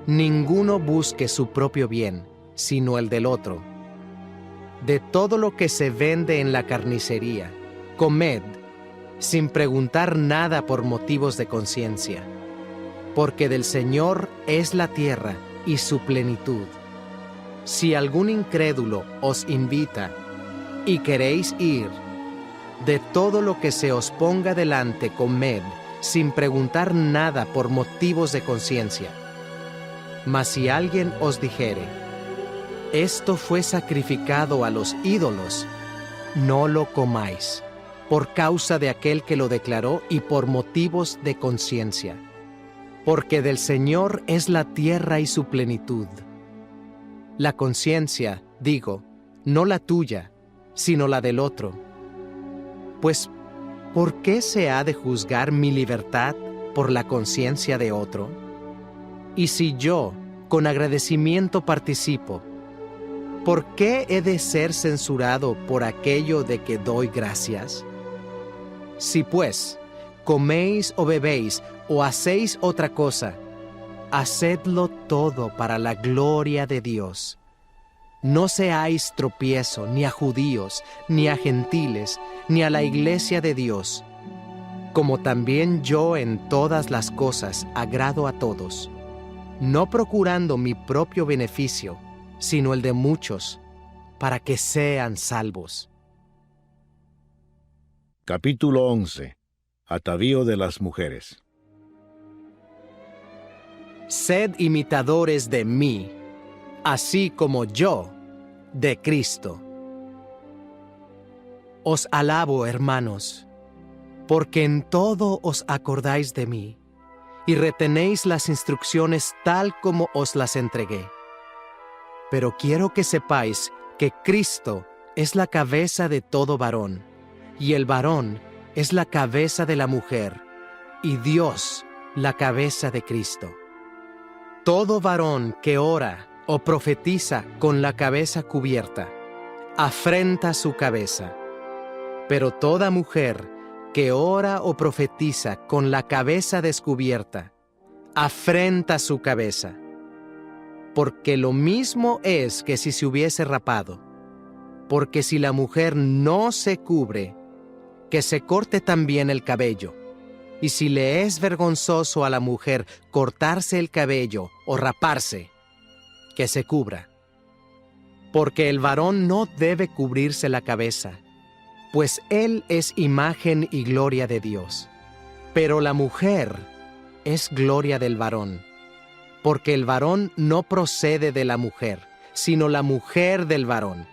Ninguno busque su propio bien, sino el del otro. De todo lo que se vende en la carnicería, comed, sin preguntar nada por motivos de conciencia, porque del Señor es la tierra y su plenitud. Si algún incrédulo os invita y queréis ir, de todo lo que se os ponga delante comed, sin preguntar nada por motivos de conciencia. Mas si alguien os dijere, esto fue sacrificado a los ídolos, no lo comáis, por causa de aquel que lo declaró y por motivos de conciencia. Porque del Señor es la tierra y su plenitud. La conciencia, digo, no la tuya, sino la del otro. Pues, ¿por qué se ha de juzgar mi libertad por la conciencia de otro? Y si yo, con agradecimiento participo, ¿por qué he de ser censurado por aquello de que doy gracias? Si pues, coméis o bebéis, o hacéis otra cosa, hacedlo todo para la gloria de Dios. No seáis tropiezo ni a judíos, ni a gentiles, ni a la iglesia de Dios, como también yo en todas las cosas agrado a todos, no procurando mi propio beneficio, sino el de muchos, para que sean salvos. Capítulo 11. Atavío de las mujeres. Sed imitadores de mí, así como yo de Cristo. Os alabo, hermanos, porque en todo os acordáis de mí, y retenéis las instrucciones tal como os las entregué. Pero quiero que sepáis que Cristo es la cabeza de todo varón, y el varón es la cabeza de la mujer, y Dios la cabeza de Cristo. Todo varón que ora o profetiza con la cabeza cubierta, afrenta su cabeza. Pero toda mujer que ora o profetiza con la cabeza descubierta, afrenta su cabeza. Porque lo mismo es que si se hubiese rapado. Porque si la mujer no se cubre, que se corte también el cabello. Y si le es vergonzoso a la mujer cortarse el cabello o raparse, que se cubra. Porque el varón no debe cubrirse la cabeza, pues él es imagen y gloria de Dios. Pero la mujer es gloria del varón, porque el varón no procede de la mujer, sino la mujer del varón.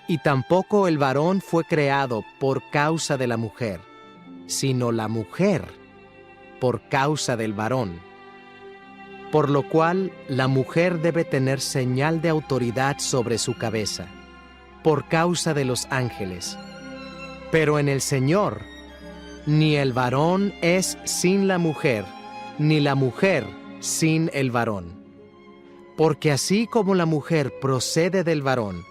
Y tampoco el varón fue creado por causa de la mujer, sino la mujer por causa del varón. Por lo cual la mujer debe tener señal de autoridad sobre su cabeza, por causa de los ángeles. Pero en el Señor, ni el varón es sin la mujer, ni la mujer sin el varón. Porque así como la mujer procede del varón,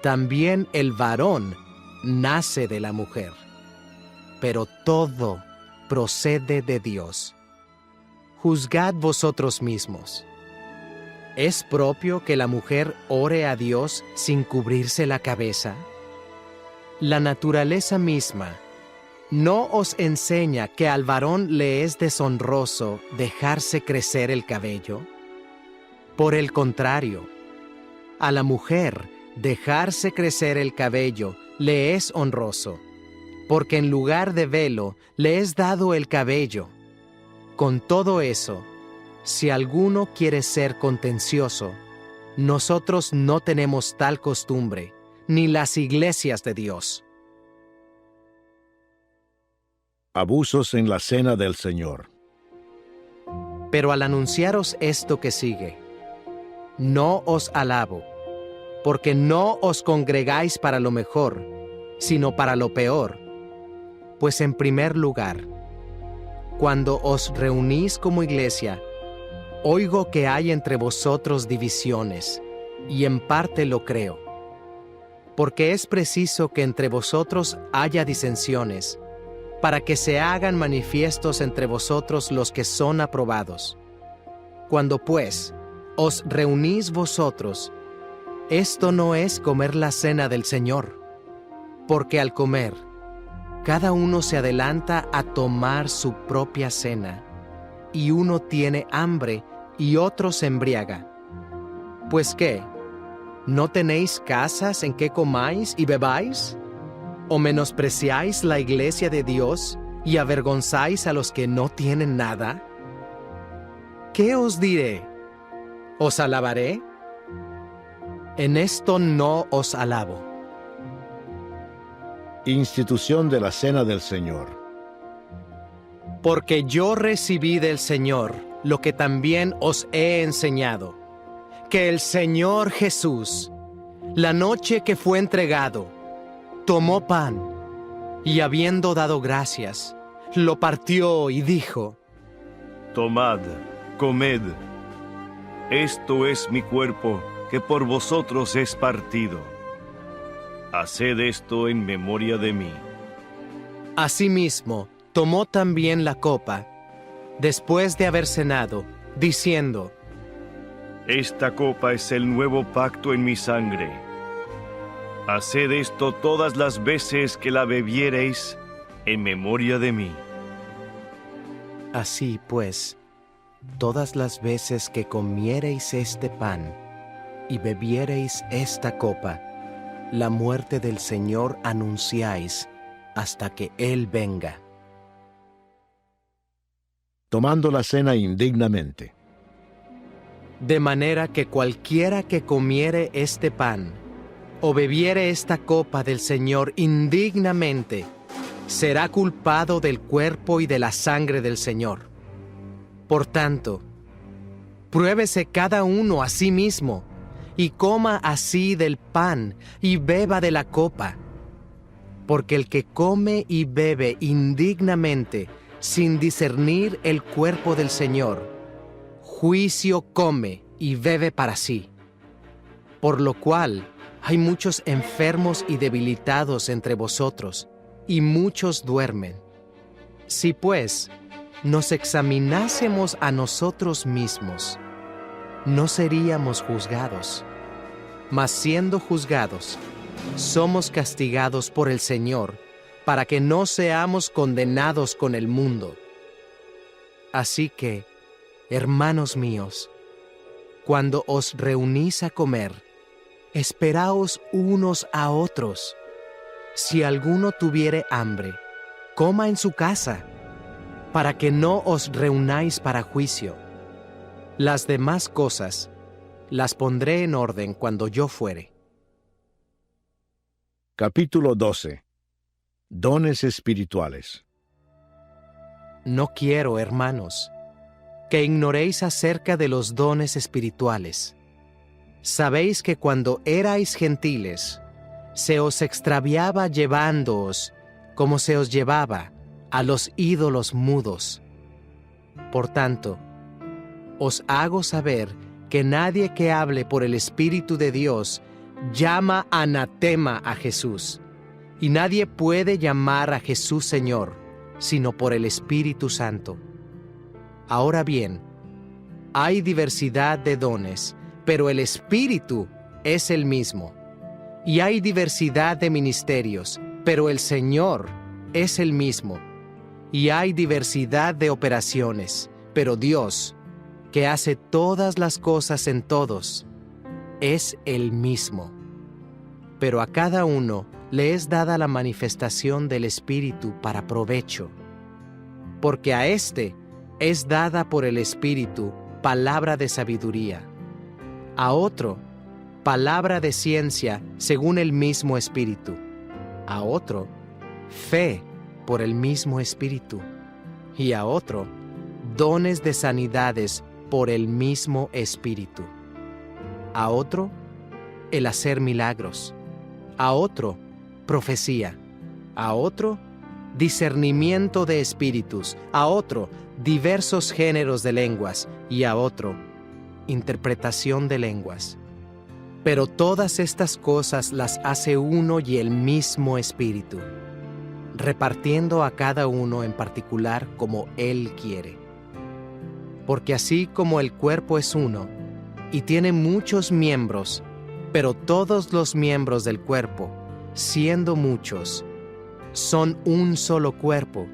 también el varón nace de la mujer. Pero todo procede de Dios. Juzgad vosotros mismos. ¿Es propio que la mujer ore a Dios sin cubrirse la cabeza? La naturaleza misma ¿no os enseña que al varón le es deshonroso dejarse crecer el cabello? Por el contrario, a la mujer dejarse crecer el cabello le es honroso, porque en lugar de velo le es dado el cabello. Con todo eso, si alguno quiere ser contencioso, nosotros no tenemos tal costumbre, ni las iglesias de Dios. Abusos en la cena del Señor. Pero al anunciaros esto que sigue, no os alabo, porque no os congregáis para lo mejor, sino para lo peor. Pues en primer lugar, cuando os reunís como iglesia, oigo que hay entre vosotros divisiones, y en parte lo creo. Porque es preciso que entre vosotros haya disensiones, para que se hagan manifiestos entre vosotros los que son aprobados. Cuando pues os reunís vosotros, esto no es comer la cena del Señor, porque al comer, cada uno se adelanta a tomar su propia cena, y uno tiene hambre y otro se embriaga. ¿Pues qué? ¿No tenéis casas en que comáis y bebáis? ¿O menospreciáis la iglesia de Dios y avergonzáis a los que no tienen nada? ¿Qué os diré? ¿Os alabaré? En esto no os alabo. Institución de la Cena del Señor. Porque yo recibí del Señor lo que también os he enseñado, que el Señor Jesús, la noche que fue entregado, tomó pan, y habiendo dado gracias, lo partió y dijo: Tomad, comed, esto es mi cuerpo, que por vosotros es partido. Haced esto en memoria de mí. Asimismo, Tomó también la copa, después de haber cenado, diciendo: Esta copa es el nuevo pacto en mi sangre. Haced esto todas las veces que la bebiereis en memoria de mí. Así pues, todas las veces que comiereis este pan y bebiereis esta copa, la muerte del Señor anunciáis hasta que Él venga. Tomando la cena indignamente. De manera que cualquiera que comiere este pan o bebiere esta copa del Señor indignamente, será culpado del cuerpo y de la sangre del Señor. Por tanto, pruébese cada uno a sí mismo, y coma así del pan y beba de la copa. Porque el que come y bebe indignamente, sin discernir el cuerpo del Señor, juicio come y bebe para sí. Por lo cual hay muchos enfermos y debilitados entre vosotros, y muchos duermen. Si pues nos examinásemos a nosotros mismos, no seríamos juzgados. Mas siendo juzgados, somos castigados por el Señor, para que no seamos condenados con el mundo. Así que, hermanos míos, cuando os reunís a comer, esperaos unos a otros. Si alguno tuviere hambre, coma en su casa, para que no os reunáis para juicio. Las demás cosas las pondré en orden cuando yo fuere. Capítulo 12. Dones espirituales. No quiero, hermanos, que ignoréis acerca de los dones espirituales. Sabéis que cuando erais gentiles, se os extraviaba llevándoos, como se os llevaba, a los ídolos mudos. Por tanto, os hago saber que nadie que hable por el Espíritu de Dios llama anatema a Jesús, y nadie puede llamar a Jesús Señor, sino por el Espíritu Santo. Ahora bien, hay diversidad de dones, pero el Espíritu es el mismo. Y hay diversidad de ministerios, pero el Señor es el mismo. Y hay diversidad de operaciones, pero Dios, que hace todas las cosas en todos, es el mismo. Pero a cada uno le es dada la manifestación del Espíritu para provecho. Porque a éste es dada por el Espíritu palabra de sabiduría, a otro palabra de ciencia según el mismo Espíritu, a otro fe por el mismo Espíritu, y a otro dones de sanidades por el mismo Espíritu, a otro el hacer milagros, a otro profecía, a otro discernimiento de espíritus, a otro diversos géneros de lenguas, y a otro interpretación de lenguas. Pero todas estas cosas las hace uno y el mismo Espíritu, repartiendo a cada uno en particular como Él quiere. Porque así como el cuerpo es uno, y tiene muchos miembros, pero todos los miembros del cuerpo, siendo muchos, son un solo cuerpo,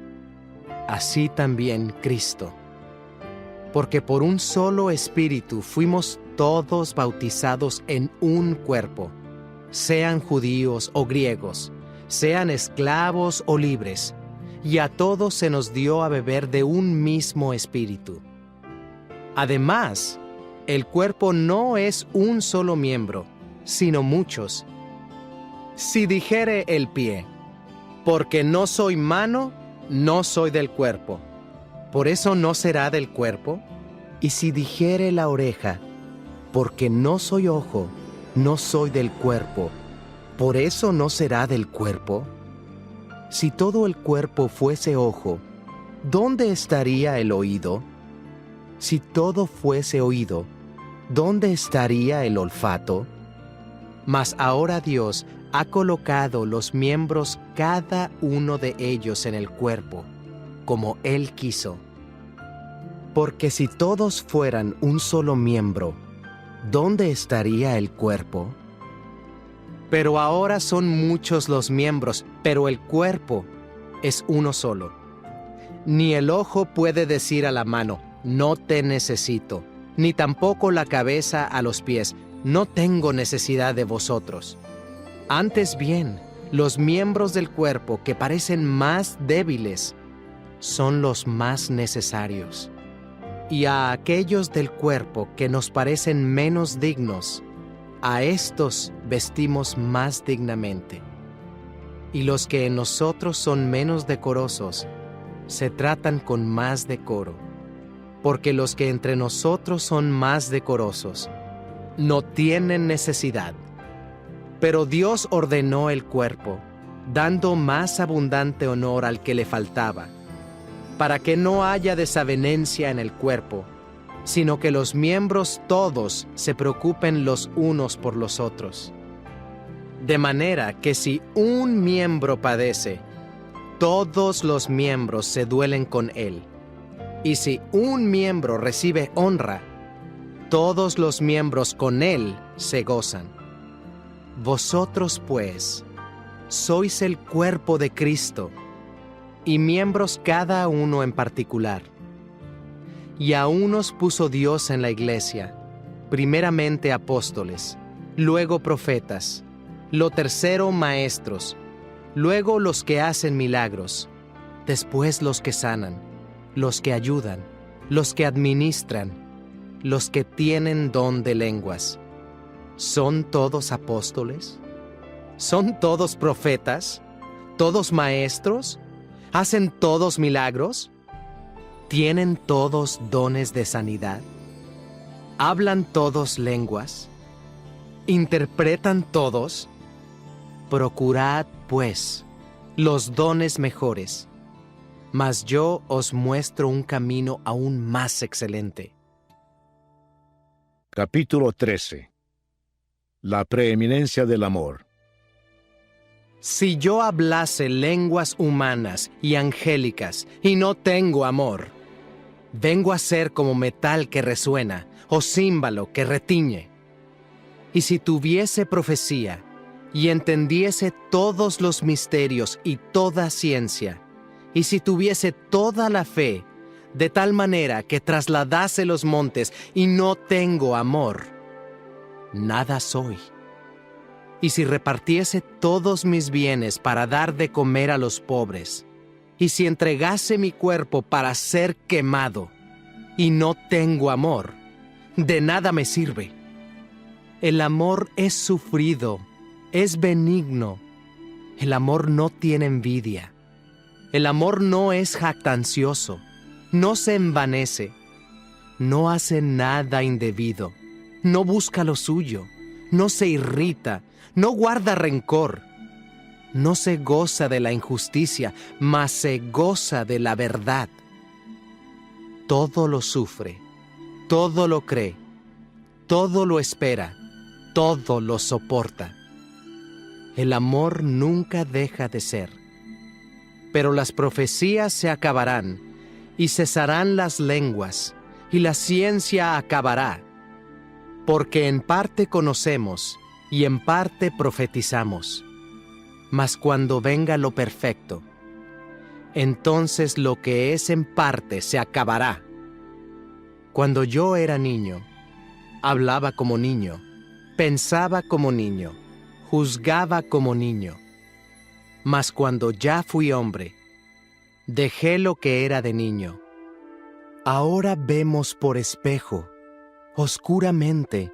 así también Cristo. Porque por un solo Espíritu fuimos todos bautizados en un cuerpo, sean judíos o griegos, sean esclavos o libres, y a todos se nos dio a beber de un mismo Espíritu. Además, el cuerpo no es un solo miembro, sino muchos. Si dijere el pie, porque no soy mano, no soy del cuerpo, ¿por eso no será del cuerpo? Y si dijere la oreja, porque no soy ojo, no soy del cuerpo, ¿por eso no será del cuerpo? Si todo el cuerpo fuese ojo, ¿dónde estaría el oído? Si todo fuese oído, ¿dónde estaría el olfato? Mas ahora Dios ha colocado los miembros cada uno de ellos en el cuerpo, como Él quiso. Porque si todos fueran un solo miembro, ¿dónde estaría el cuerpo? Pero ahora son muchos los miembros, pero el cuerpo es uno solo. Ni el ojo puede decir a la mano, no te necesito, ni tampoco la cabeza a los pies, no tengo necesidad de vosotros. Antes bien, los miembros del cuerpo que parecen más débiles son los más necesarios. Y a aquellos del cuerpo que nos parecen menos dignos, a estos vestimos más dignamente. Y los que en nosotros son menos decorosos, se tratan con más decoro. Porque los que entre nosotros son más decorosos, no tienen necesidad. Pero Dios ordenó el cuerpo, dando más abundante honor al que le faltaba, para que no haya desavenencia en el cuerpo, sino que los miembros todos se preocupen los unos por los otros. De manera que si un miembro padece, todos los miembros se duelen con él. Y si un miembro recibe honra, todos los miembros con él se gozan. Vosotros, pues, sois el cuerpo de Cristo, y miembros cada uno en particular. Y a unos puso Dios en la iglesia, primeramente apóstoles, luego profetas, lo tercero maestros, luego los que hacen milagros, después los que sanan, los que ayudan, los que administran, los que tienen don de lenguas. ¿Son todos apóstoles? ¿Son todos profetas? ¿Todos maestros? ¿Hacen todos milagros? ¿Tienen todos dones de sanidad? ¿Hablan todos lenguas? ¿Interpretan todos? Procurad, pues, los dones mejores, mas yo os muestro un camino aún más excelente. Capítulo 13. La preeminencia del amor. Si yo hablase lenguas humanas y angélicas y no tengo amor, vengo a ser como metal que resuena o címbalo que retiñe. Y si tuviese profecía y entendiese todos los misterios y toda ciencia, y si tuviese toda la fe, de tal manera que trasladase los montes y no tengo amor, nada soy. Y si repartiese todos mis bienes para dar de comer a los pobres, y si entregase mi cuerpo para ser quemado, y no tengo amor, de nada me sirve. El amor es sufrido, es benigno. El amor no tiene envidia. El amor no es jactancioso, no se envanece, no hace nada indebido, no busca lo suyo, no se irrita, no guarda rencor, no se goza de la injusticia, mas se goza de la verdad. Todo lo sufre, todo lo cree, todo lo espera, todo lo soporta. El amor nunca deja de ser. Pero las profecías se acabarán, y cesarán las lenguas, y la ciencia acabará. Porque en parte conocemos, y en parte profetizamos. Mas cuando venga lo perfecto, entonces lo que es en parte se acabará. Cuando yo era niño, hablaba como niño, pensaba como niño, juzgaba como niño. Mas cuando ya fui hombre, dejé lo que era de niño. Ahora vemos por espejo, oscuramente,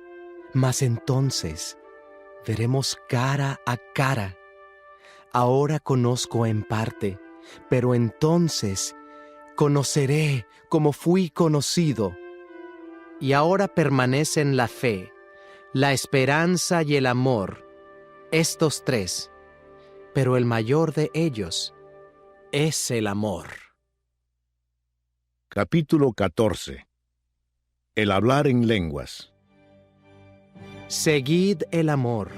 mas entonces veremos cara a cara. Ahora conozco en parte, pero entonces conoceré como fui conocido. Y ahora permanecen la fe, la esperanza y el amor, estos tres, pero el mayor de ellos es el amor. Capítulo 14. El hablar en lenguas. Seguid el amor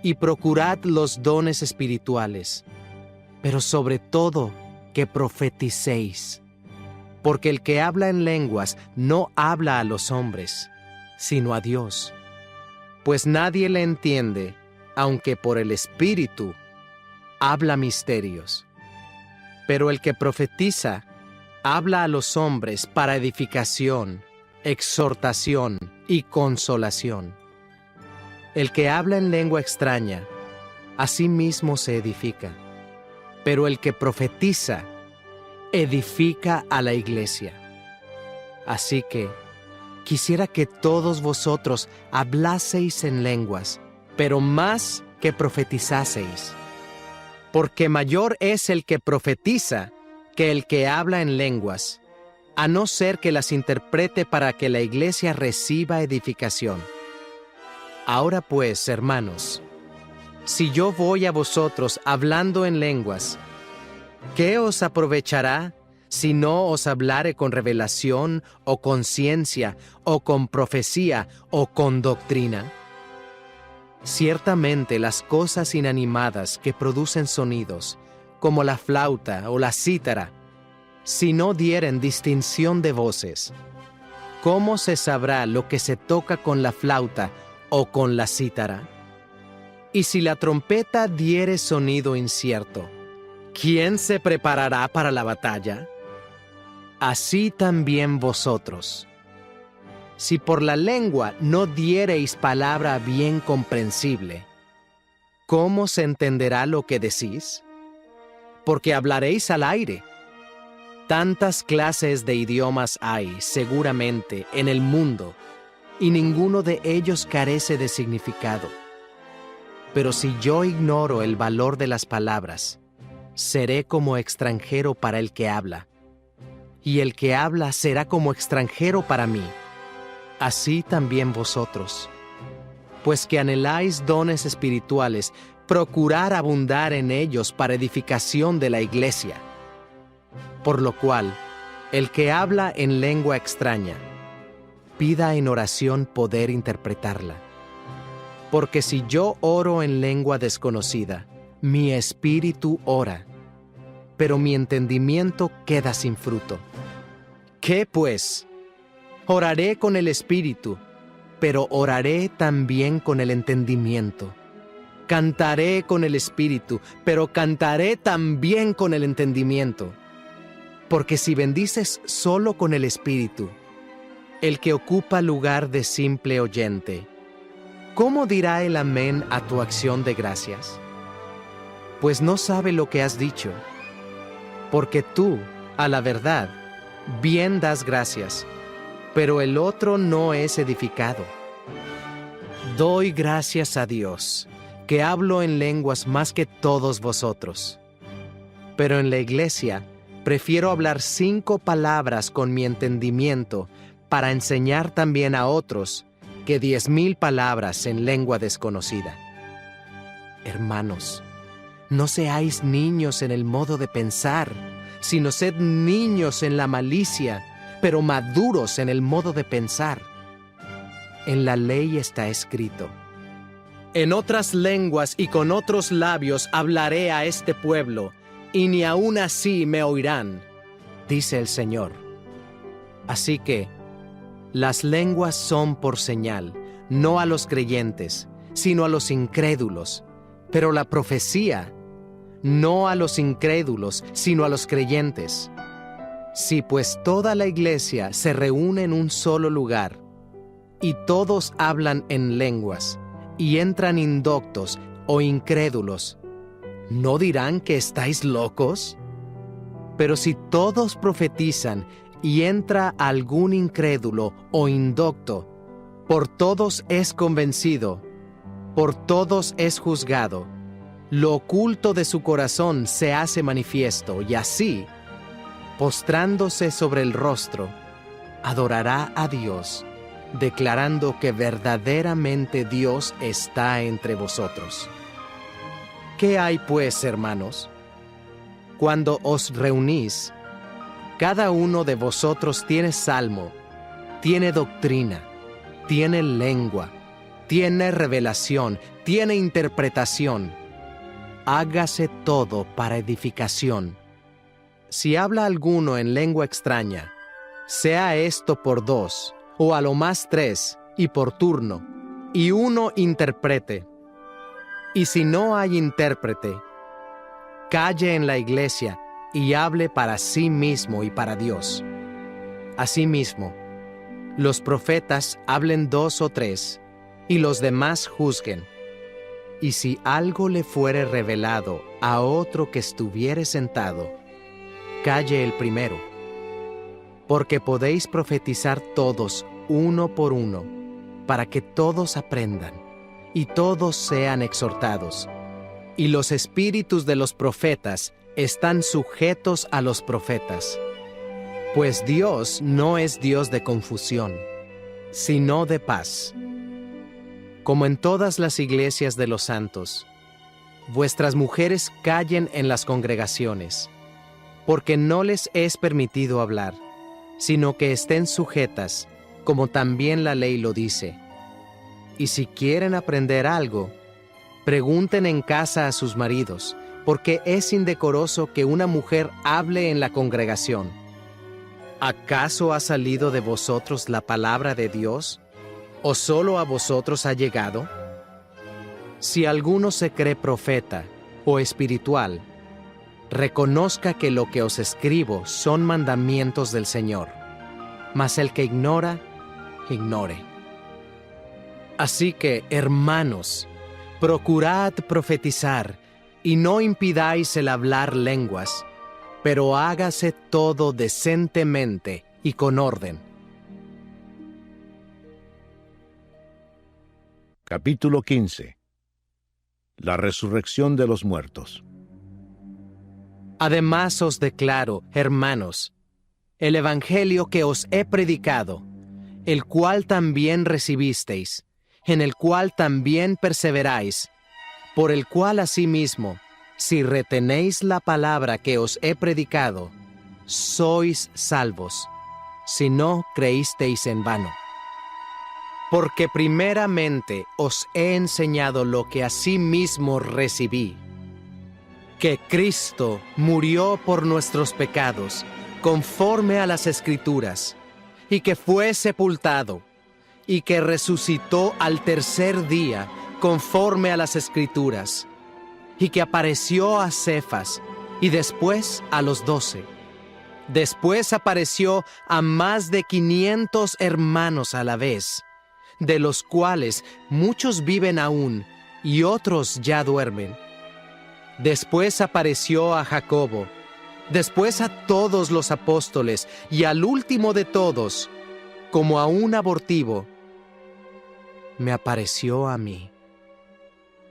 y procurad los dones espirituales, pero sobre todo que profeticéis. Porque el que habla en lenguas no habla a los hombres, sino a Dios. Pues nadie le entiende, aunque por el Espíritu habla misterios. Pero el que profetiza habla a los hombres para edificación, exhortación y consolación. El que habla en lengua extraña, a sí mismo se edifica. Pero el que profetiza, edifica a la iglesia. Así que, quisiera que todos vosotros hablaseis en lenguas, pero más que profetizaseis. Porque mayor es el que profetiza que el que habla en lenguas, a no ser que las interprete para que la iglesia reciba edificación. Ahora pues, hermanos, si yo voy a vosotros hablando en lenguas, ¿qué os aprovechará si no os hablare con revelación, o con ciencia, o con profecía, o con doctrina? Ciertamente las cosas inanimadas que producen sonidos, como la flauta o la cítara, si no dieren distinción de voces, ¿cómo se sabrá lo que se toca con la flauta o con la cítara? Y si la trompeta diere sonido incierto, ¿quién se preparará para la batalla? Así también vosotros. Si por la lengua no diereis palabra bien comprensible, ¿cómo se entenderá lo que decís? Porque hablaréis al aire. Tantas clases de idiomas hay, seguramente, en el mundo, y ninguno de ellos carece de significado. Pero si yo ignoro el valor de las palabras, seré como extranjero para el que habla, y el que habla será como extranjero para mí. Así también vosotros, pues que anheláis dones espirituales, procurad abundar en ellos para edificación de la iglesia. Por lo cual, el que habla en lengua extraña, pida en oración poder interpretarla. Porque si yo oro en lengua desconocida, mi espíritu ora, pero mi entendimiento queda sin fruto. ¿Qué pues? Oraré con el espíritu, pero oraré también con el entendimiento. Cantaré con el espíritu, pero cantaré también con el entendimiento. Porque si bendices solo con el espíritu, el que ocupa lugar de simple oyente, ¿cómo dirá el amén a tu acción de gracias? Pues no sabe lo que has dicho, porque tú, a la verdad, bien das gracias, pero el otro no es edificado. Doy gracias a Dios, que hablo en lenguas más que todos vosotros. Pero en la iglesia, prefiero hablar 5 palabras con mi entendimiento para enseñar también a otros que 10,000 palabras en lengua desconocida. Hermanos, no seáis niños en el modo de pensar, sino sed niños en la malicia, pero maduros en el modo de pensar. En la ley está escrito: en otras lenguas y con otros labios hablaré a este pueblo, y ni aun así me oirán, dice el Señor. Así que, las lenguas son por señal, no a los creyentes, sino a los incrédulos, pero la profecía, no a los incrédulos, sino a los creyentes. Si pues toda la iglesia se reúne en un solo lugar, y todos hablan en lenguas, y entran indoctos o incrédulos, ¿no dirán que estáis locos? Pero si todos profetizan, y entra algún incrédulo o indocto, por todos es convencido, por todos es juzgado. Lo oculto de su corazón se hace manifiesto, y así, postrándose sobre el rostro, adorará a Dios, declarando que verdaderamente Dios está entre vosotros. ¿Qué hay pues, hermanos? Cuando os reunís, cada uno de vosotros tiene salmo, tiene doctrina, tiene lengua, tiene revelación, tiene interpretación. Hágase todo para edificación. si habla alguno en lengua extraña, sea esto por 2, o a lo más 3, y por turno, y uno interprete. Y si no hay intérprete, calle en la iglesia y hable para sí mismo y para Dios. Asimismo, los profetas hablen 2 o 3, y los demás juzguen. Y si algo le fuere revelado a otro que estuviere sentado, calle el primero, porque podéis profetizar todos uno por uno, para que todos aprendan y todos sean exhortados. Y los espíritus de los profetas están sujetos a los profetas, pues Dios no es Dios de confusión, sino de paz. Como en todas las iglesias de los santos, vuestras mujeres callen en las congregaciones, porque no les es permitido hablar, sino que estén sujetas, como también la ley lo dice. Y si quieren aprender algo, pregunten en casa a sus maridos, porque es indecoroso que una mujer hable en la congregación. ¿Acaso ha salido de vosotros la palabra de Dios? ¿O solo a vosotros ha llegado? Si alguno se cree profeta o espiritual, reconozca que lo que os escribo son mandamientos del Señor, mas el que ignora, ignore. Así que, hermanos, procurad profetizar, y no impidáis el hablar lenguas, pero hágase todo decentemente y con orden. Capítulo 15. La resurrección de los muertos. Además os declaro, hermanos, el evangelio que os he predicado, el cual también recibisteis, en el cual también perseveráis, por el cual asimismo, si retenéis la palabra que os he predicado, sois salvos, si no creísteis en vano. Porque primeramente os he enseñado lo que asimismo recibí, que Cristo murió por nuestros pecados, conforme a las Escrituras, y que fue sepultado, y que resucitó al tercer día, conforme a las Escrituras, y que apareció a Cefas, y después a los 12. Después apareció a más de 500 hermanos a la vez, de los cuales muchos viven aún, y otros ya duermen. Después apareció a Jacobo, después a todos los apóstoles, y al último de todos, como a un abortivo, me apareció a mí,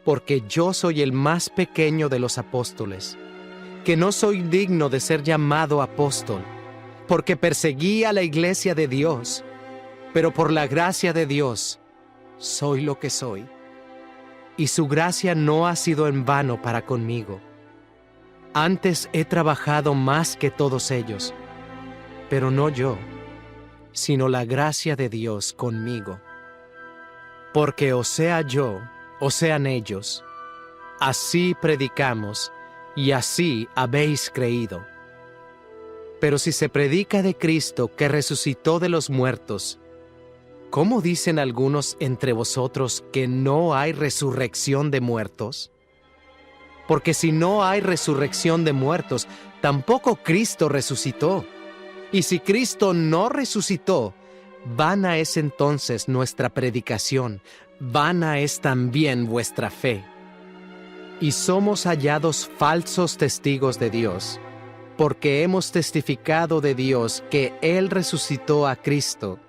porque yo soy el más pequeño de los apóstoles, que no soy digno de ser llamado apóstol, porque perseguí a la iglesia de Dios, pero por la gracia de Dios soy lo que soy, y su gracia no ha sido en vano para conmigo. Antes he trabajado más que todos ellos, pero no yo, sino la gracia de Dios conmigo. Porque o sea yo, o sean ellos, así predicamos, y así habéis creído. Pero si se predica de Cristo que resucitó de los muertos, ¿cómo dicen algunos entre vosotros que no hay resurrección de muertos? Porque si no hay resurrección de muertos, tampoco Cristo resucitó. Y si Cristo no resucitó, vana es entonces nuestra predicación, vana es también vuestra fe. Y somos hallados falsos testigos de Dios, porque hemos testificado de Dios que Él resucitó a Cristo,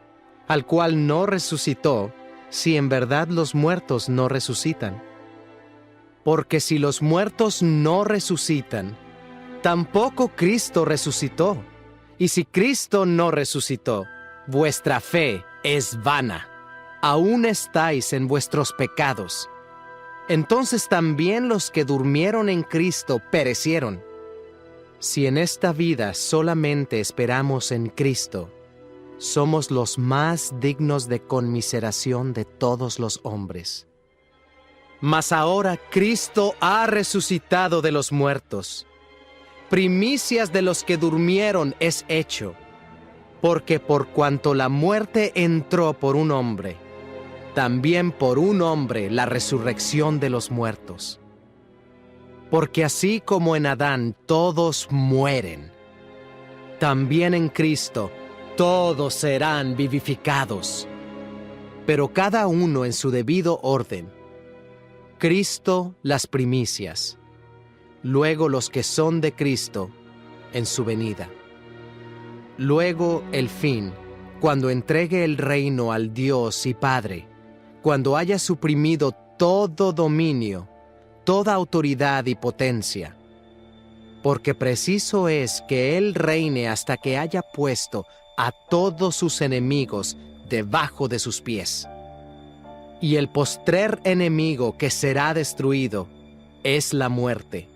al cual no resucitó, si en verdad los muertos no resucitan. Porque si los muertos no resucitan, tampoco Cristo resucitó. Y si Cristo no resucitó, vuestra fe es vana. Aún estáis en vuestros pecados. Entonces también los que durmieron en Cristo perecieron. Si en esta vida solamente esperamos en Cristo, somos los más dignos de conmiseración de todos los hombres. Mas ahora Cristo ha resucitado de los muertos, primicias de los que durmieron es hecho, porque por cuanto la muerte entró por un hombre, también por un hombre la resurrección de los muertos. Porque así como en Adán todos mueren, también en Cristo todos serán vivificados, pero cada uno en su debido orden. Cristo las primicias, luego los que son de Cristo en su venida. Luego el fin, cuando entregue el reino al Dios y Padre, cuando haya suprimido todo dominio, toda autoridad y potencia. Porque preciso es que Él reine hasta que haya puesto a todos sus enemigos debajo de sus pies. Y el postrer enemigo que será destruido es la muerte.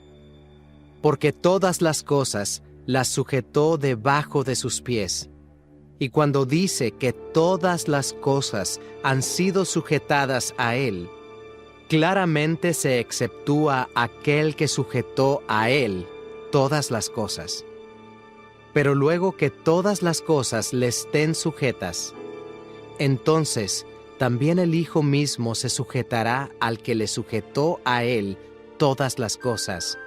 Porque todas las cosas las sujetó debajo de sus pies. Y cuando dice que todas las cosas han sido sujetadas a Él, claramente se exceptúa aquel que sujetó a Él todas las cosas. Pero luego que todas las cosas le estén sujetas, entonces también el Hijo mismo se sujetará al que le sujetó a Él todas las cosas,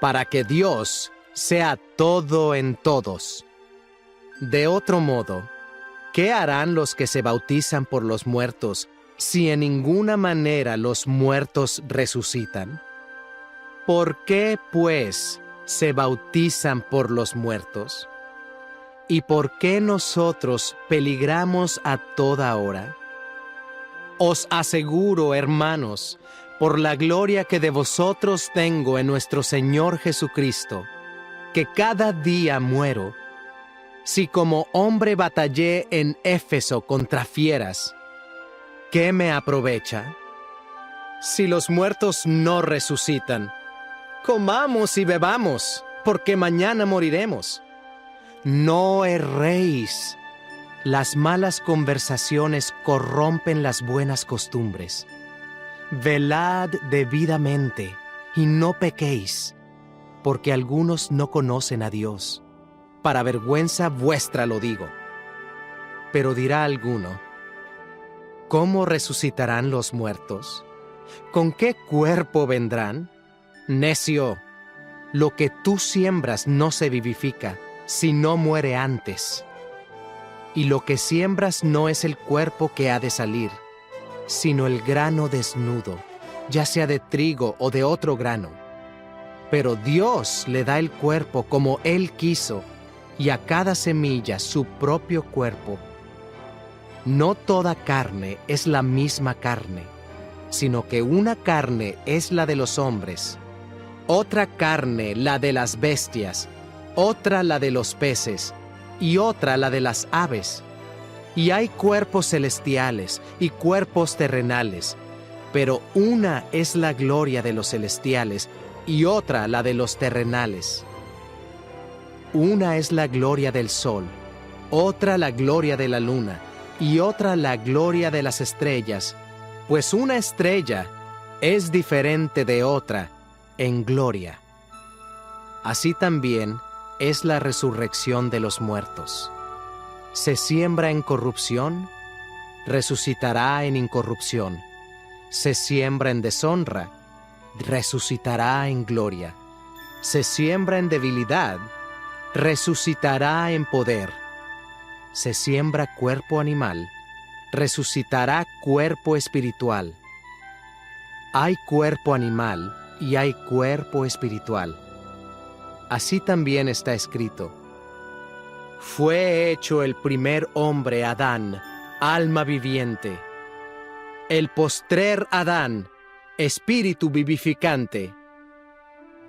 para que Dios sea todo en todos. De otro modo, ¿qué harán los que se bautizan por los muertos si en ninguna manera los muertos resucitan? ¿Por qué, pues, se bautizan por los muertos? ¿Y por qué nosotros peligramos a toda hora? Os aseguro, hermanos, por la gloria que de vosotros tengo en nuestro Señor Jesucristo, que cada día muero. Si como hombre batallé en Éfeso contra fieras, ¿qué me aprovecha? Si los muertos no resucitan, comamos y bebamos, porque mañana moriremos. No erréis. Las malas conversaciones corrompen las buenas costumbres. Velad debidamente y no pequéis, porque algunos no conocen a Dios. Para vergüenza vuestra lo digo. Pero dirá alguno: ¿cómo resucitarán los muertos? ¿Con qué cuerpo vendrán? Necio, lo que tú siembras no se vivifica, si no muere antes. Y lo que siembras no es el cuerpo que ha de salir, sino el grano desnudo, ya sea de trigo o de otro grano. Pero Dios le da el cuerpo como Él quiso, y a cada semilla su propio cuerpo. No toda carne es la misma carne, sino que una carne es la de los hombres, otra carne la de las bestias, otra la de los peces, y otra la de las aves. Y hay cuerpos celestiales y cuerpos terrenales, pero una es la gloria de los celestiales y otra la de los terrenales. Una es la gloria del sol, otra la gloria de la luna, y otra la gloria de las estrellas, pues una estrella es diferente de otra en gloria. Así también es la resurrección de los muertos. Se siembra en corrupción, resucitará en incorrupción. Se siembra en deshonra, resucitará en gloria. Se siembra en debilidad, resucitará en poder. Se siembra cuerpo animal, resucitará cuerpo espiritual. Hay cuerpo animal y hay cuerpo espiritual. Así también está escrito: fue hecho el primer hombre Adán, alma viviente. El postrer Adán, espíritu vivificante.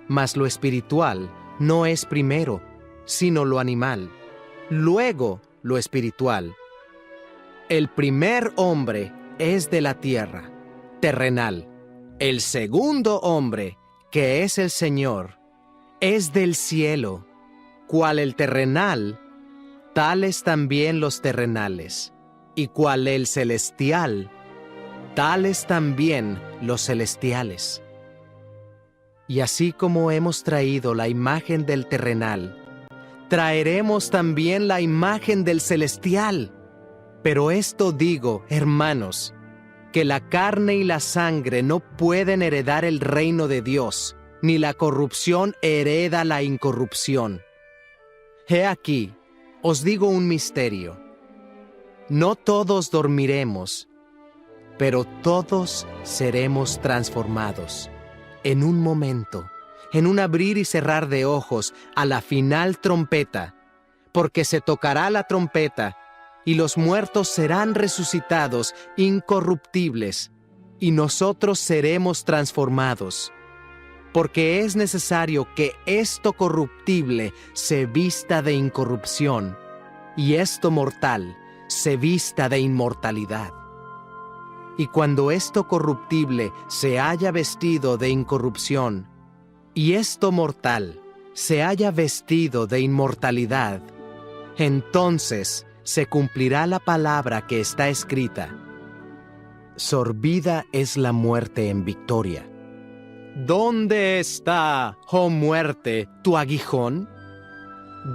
Mas lo espiritual no es primero, sino lo animal, luego lo espiritual. El primer hombre es de la tierra, terrenal. El segundo hombre, que es el Señor, es del cielo. Cual el terrenal, tales también los terrenales, y cual el celestial, tales también los celestiales. Y así como hemos traído la imagen del terrenal, traeremos también la imagen del celestial. Pero esto digo, hermanos, que la carne y la sangre no pueden heredar el reino de Dios, ni la corrupción hereda la incorrupción. He aquí, os digo un misterio. No todos dormiremos, pero todos seremos transformados. En un momento, en un abrir y cerrar de ojos, a la final trompeta, porque se tocará la trompeta, y los muertos serán resucitados incorruptibles, y nosotros seremos transformados. Porque es necesario que esto corruptible se vista de incorrupción, y esto mortal se vista de inmortalidad. Y cuando esto corruptible se haya vestido de incorrupción, y esto mortal se haya vestido de inmortalidad, entonces se cumplirá la palabra que está escrita: sorbida es la muerte en victoria. ¿Dónde está, oh muerte, tu aguijón?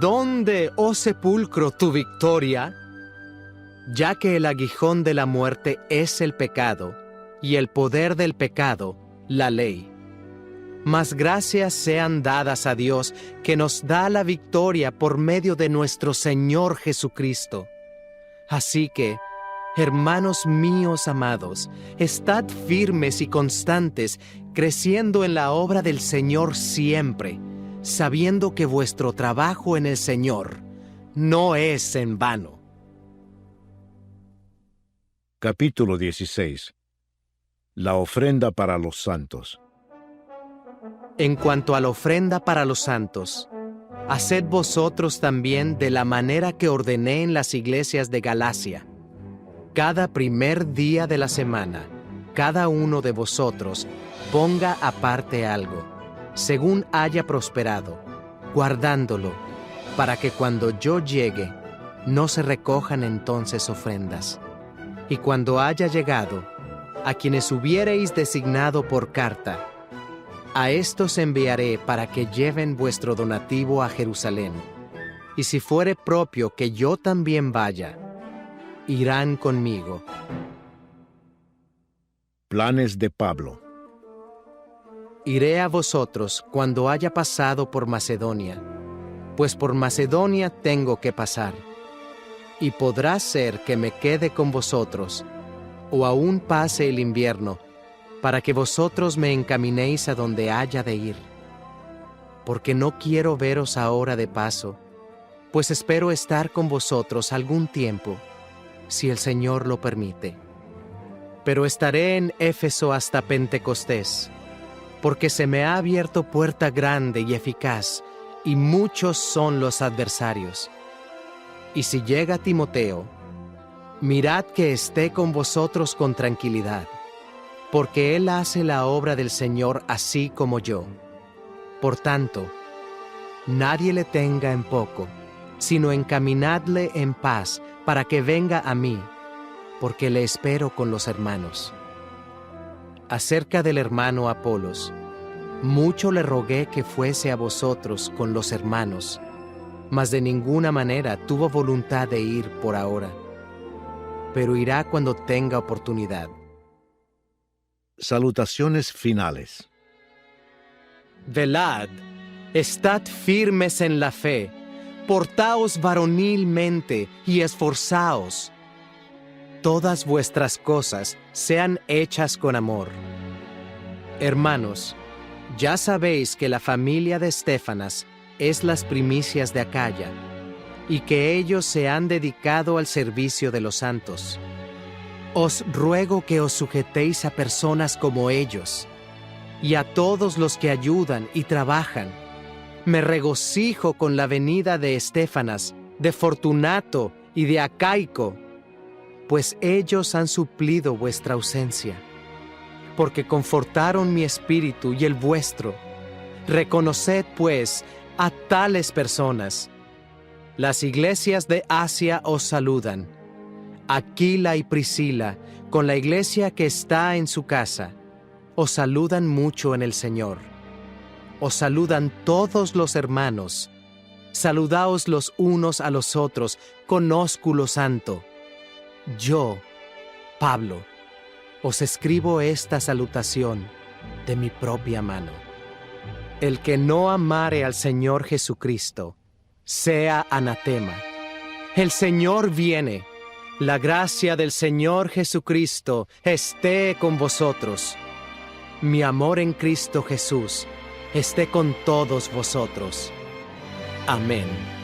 ¿Dónde, oh sepulcro, tu victoria? Ya que el aguijón de la muerte es el pecado, y el poder del pecado, la ley. Mas gracias sean dadas a Dios, que nos da la victoria por medio de nuestro Señor Jesucristo. Así que, hermanos míos amados, estad firmes y constantes, creciendo en la obra del Señor siempre, sabiendo que vuestro trabajo en el Señor no es en vano. Capítulo 16. La ofrenda para los santos. En cuanto a la ofrenda para los santos, haced vosotros también de la manera que ordené en las iglesias de Galacia. Cada primer día de la semana, cada uno de vosotros ponga aparte algo, según haya prosperado, guardándolo, para que cuando yo llegue, no se recojan entonces ofrendas. Y cuando haya llegado, a quienes hubiereis designado por carta, a estos enviaré para que lleven vuestro donativo a Jerusalén. Y si fuere propio que yo también vaya, irán conmigo. Planes de Pablo. Iré a vosotros cuando haya pasado por Macedonia, pues por Macedonia tengo que pasar. Y podrá ser que me quede con vosotros, o aún pase el invierno, para que vosotros me encaminéis a donde haya de ir. Porque no quiero veros ahora de paso, pues espero estar con vosotros algún tiempo, si el Señor lo permite. Pero estaré en Éfeso hasta Pentecostés, porque se me ha abierto puerta grande y eficaz, y muchos son los adversarios. Y si llega Timoteo, mirad que esté con vosotros con tranquilidad, porque él hace la obra del Señor así como yo. Por tanto, nadie le tenga en poco, sino encaminadle en paz para que venga a mí, porque le espero con los hermanos. Acerca del hermano Apolos, mucho le rogué que fuese a vosotros con los hermanos, mas de ninguna manera tuvo voluntad de ir por ahora, pero irá cuando tenga oportunidad. Salutaciones finales. Velad, estad firmes en la fe, portaos varonilmente y esforzaos. Todas vuestras cosas sean hechas con amor. Hermanos, ya sabéis que la familia de Estéfanas es las primicias de Acaya, y que ellos se han dedicado al servicio de los santos. Os ruego que os sujetéis a personas como ellos, y a todos los que ayudan y trabajan. Me regocijo con la venida de Estéfanas, de Fortunato y de Acaico, pues ellos han suplido vuestra ausencia, porque confortaron mi espíritu y el vuestro. Reconoced, pues, a tales personas. Las iglesias de Asia os saludan. Aquila y Priscila, con la iglesia que está en su casa, os saludan mucho en el Señor. os saludan todos los hermanos. Saludaos los unos a los otros con ósculo santo. Yo, Pablo, os escribo esta salutación de mi propia mano. El que no amare al Señor Jesucristo, sea anatema. El Señor viene. La gracia del Señor Jesucristo esté con vosotros. Mi amor en Cristo Jesús esté con todos vosotros. Amén.